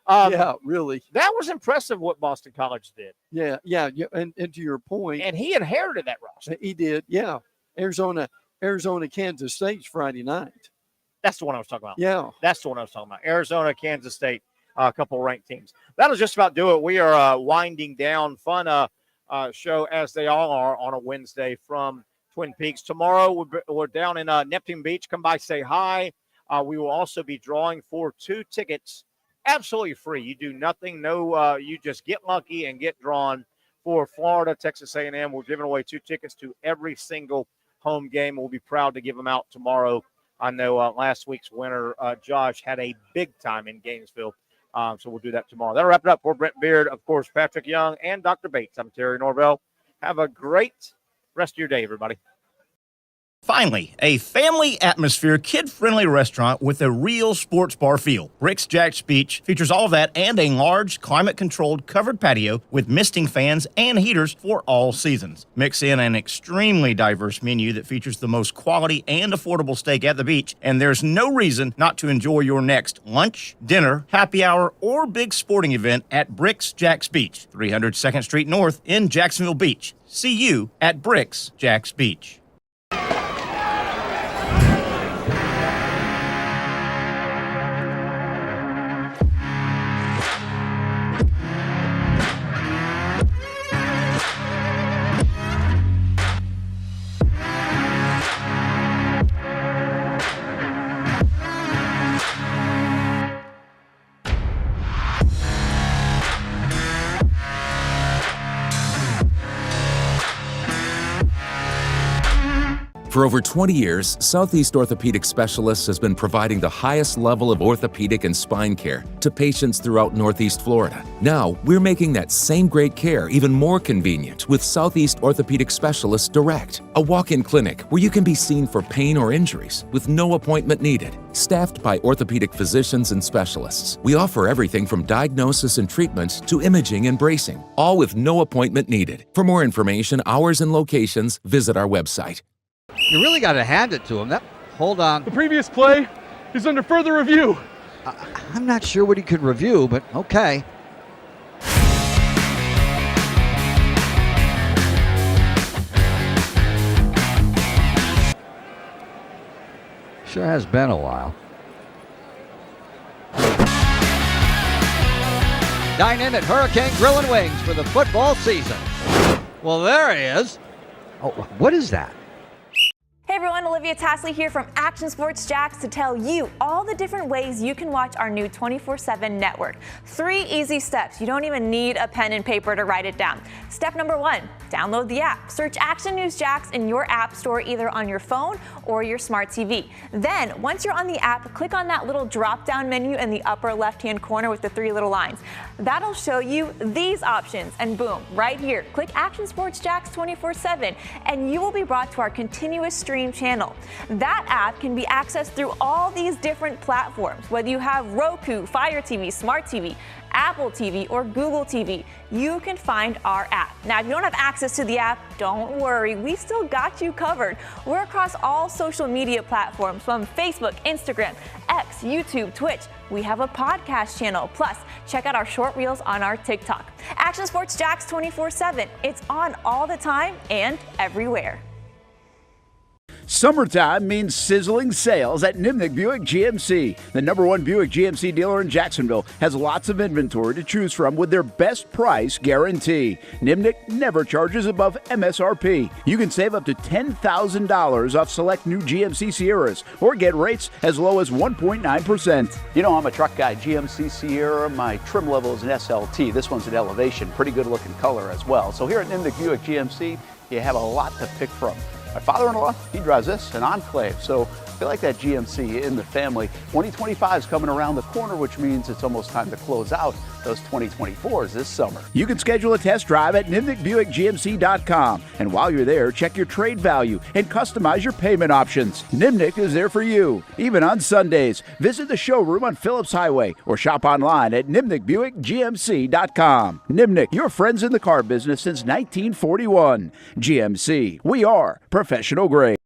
really. That was impressive what Boston College did. Yeah. And to your point. And he inherited that roster. He did, yeah. Arizona, Kansas State's Friday night. That's the one I was talking about. Yeah. That's the one I was talking about. Arizona, Kansas State, a couple of ranked teams. That'll just about do it. We are winding down. Fun show as they all are on a Wednesday from Twin Peaks. Tomorrow we're down in Neptune Beach. Come by, say hi. We will also be drawing for 2 tickets, absolutely free. You do nothing. No, you just get lucky and get drawn for Florida, Texas A&M. We're giving away 2 tickets to every single home game. We'll be proud to give them out tomorrow. I know last week's winner, Josh, had a big time in Gainesville. So we'll do that tomorrow. That'll wrap it up for Brent Beaird, of course, Patrick Young, and Dr. Bates. I'm Terry Norvelle. Have a great rest of your day, everybody. Finally, a family atmosphere, kid-friendly restaurant with a real sports bar feel. Bricks Jack's Beach features all of that and a large, climate-controlled covered patio with misting fans and heaters for all seasons. Mix in an extremely diverse menu that features the most quality and affordable steak at the beach, and there's no reason not to enjoy your next lunch, dinner, happy hour, or big sporting event at Bricks Jack's Beach, 300 2nd Street North in Jacksonville Beach. See you at Bricks Jack's Beach. For over 20 years, Southeast Orthopedic Specialists has been providing the highest level of orthopedic and spine care to patients throughout Northeast Florida. Now, we're making that same great care even more convenient with Southeast Orthopedic Specialists Direct, a walk-in clinic where you can be seen for pain or injuries with no appointment needed. Staffed by orthopedic physicians and specialists, we offer everything from diagnosis and treatment to imaging and bracing, all with no appointment needed. For more information, hours, and locations, visit our website. You really got to hand it to him. Hold on. The previous play is under further review. I'm not sure what he could review, but okay. Sure has been a while. Dine in at Hurricane Grill and Wings for the football season. Well, there he is. Oh, what is that? Hey everyone, Olivia Tasley here from Action Sports Jacks to tell you all the different ways you can watch our new 24/7 network. 3 easy steps. You don't even need a pen and paper to write it down. Step number 1, download the app. Search Action News Jacks in your app store either on your phone or your smart TV. Then, once you're on the app, click on that little drop-down menu in the upper left-hand corner with the 3 little lines. That'll show you these options, and boom, right here, click Action Sports Jacks 24/7, and you will be brought to our continuous stream channel. That app can be accessed through all these different platforms, whether you have Roku, Fire TV, Smart TV, Apple TV, or Google TV. You can find our app. Now, if you don't have access to the app, don't worry, we still got you covered. We're across all social media platforms from Facebook, Instagram, X, YouTube, Twitch. We have a podcast channel. Plus, check out our short reels on our TikTok. Action Sports Jacks 24/7. It's on all the time and everywhere. Summertime means sizzling sales at Nimnick Buick GMC. The #1 Buick GMC dealer in Jacksonville has lots of inventory to choose from with their best price guarantee. Nimnick never charges above MSRP. You can save up to $10,000 off select new GMC Sierras or get rates as low as 1.9%. You know I'm a truck guy. GMC Sierra, my trim level is an SLT. This one's an Elevation. Pretty good looking color as well. So here at Nimnick Buick GMC, you have a lot to pick from. My father-in-law, he drives this, an Enclave, so I feel like that GMC in the family. 2025 is coming around the corner, which means it's almost time to close out those 2024s this summer. You can schedule a test drive at NimnickBuickGMC.com. And while you're there, check your trade value and customize your payment options. Nimnick is there for you, even on Sundays. Visit the showroom on Phillips Highway or shop online at NimnickBuickGMC.com. Nimnick, your friends in the car business since 1941. GMC, we are professional grade.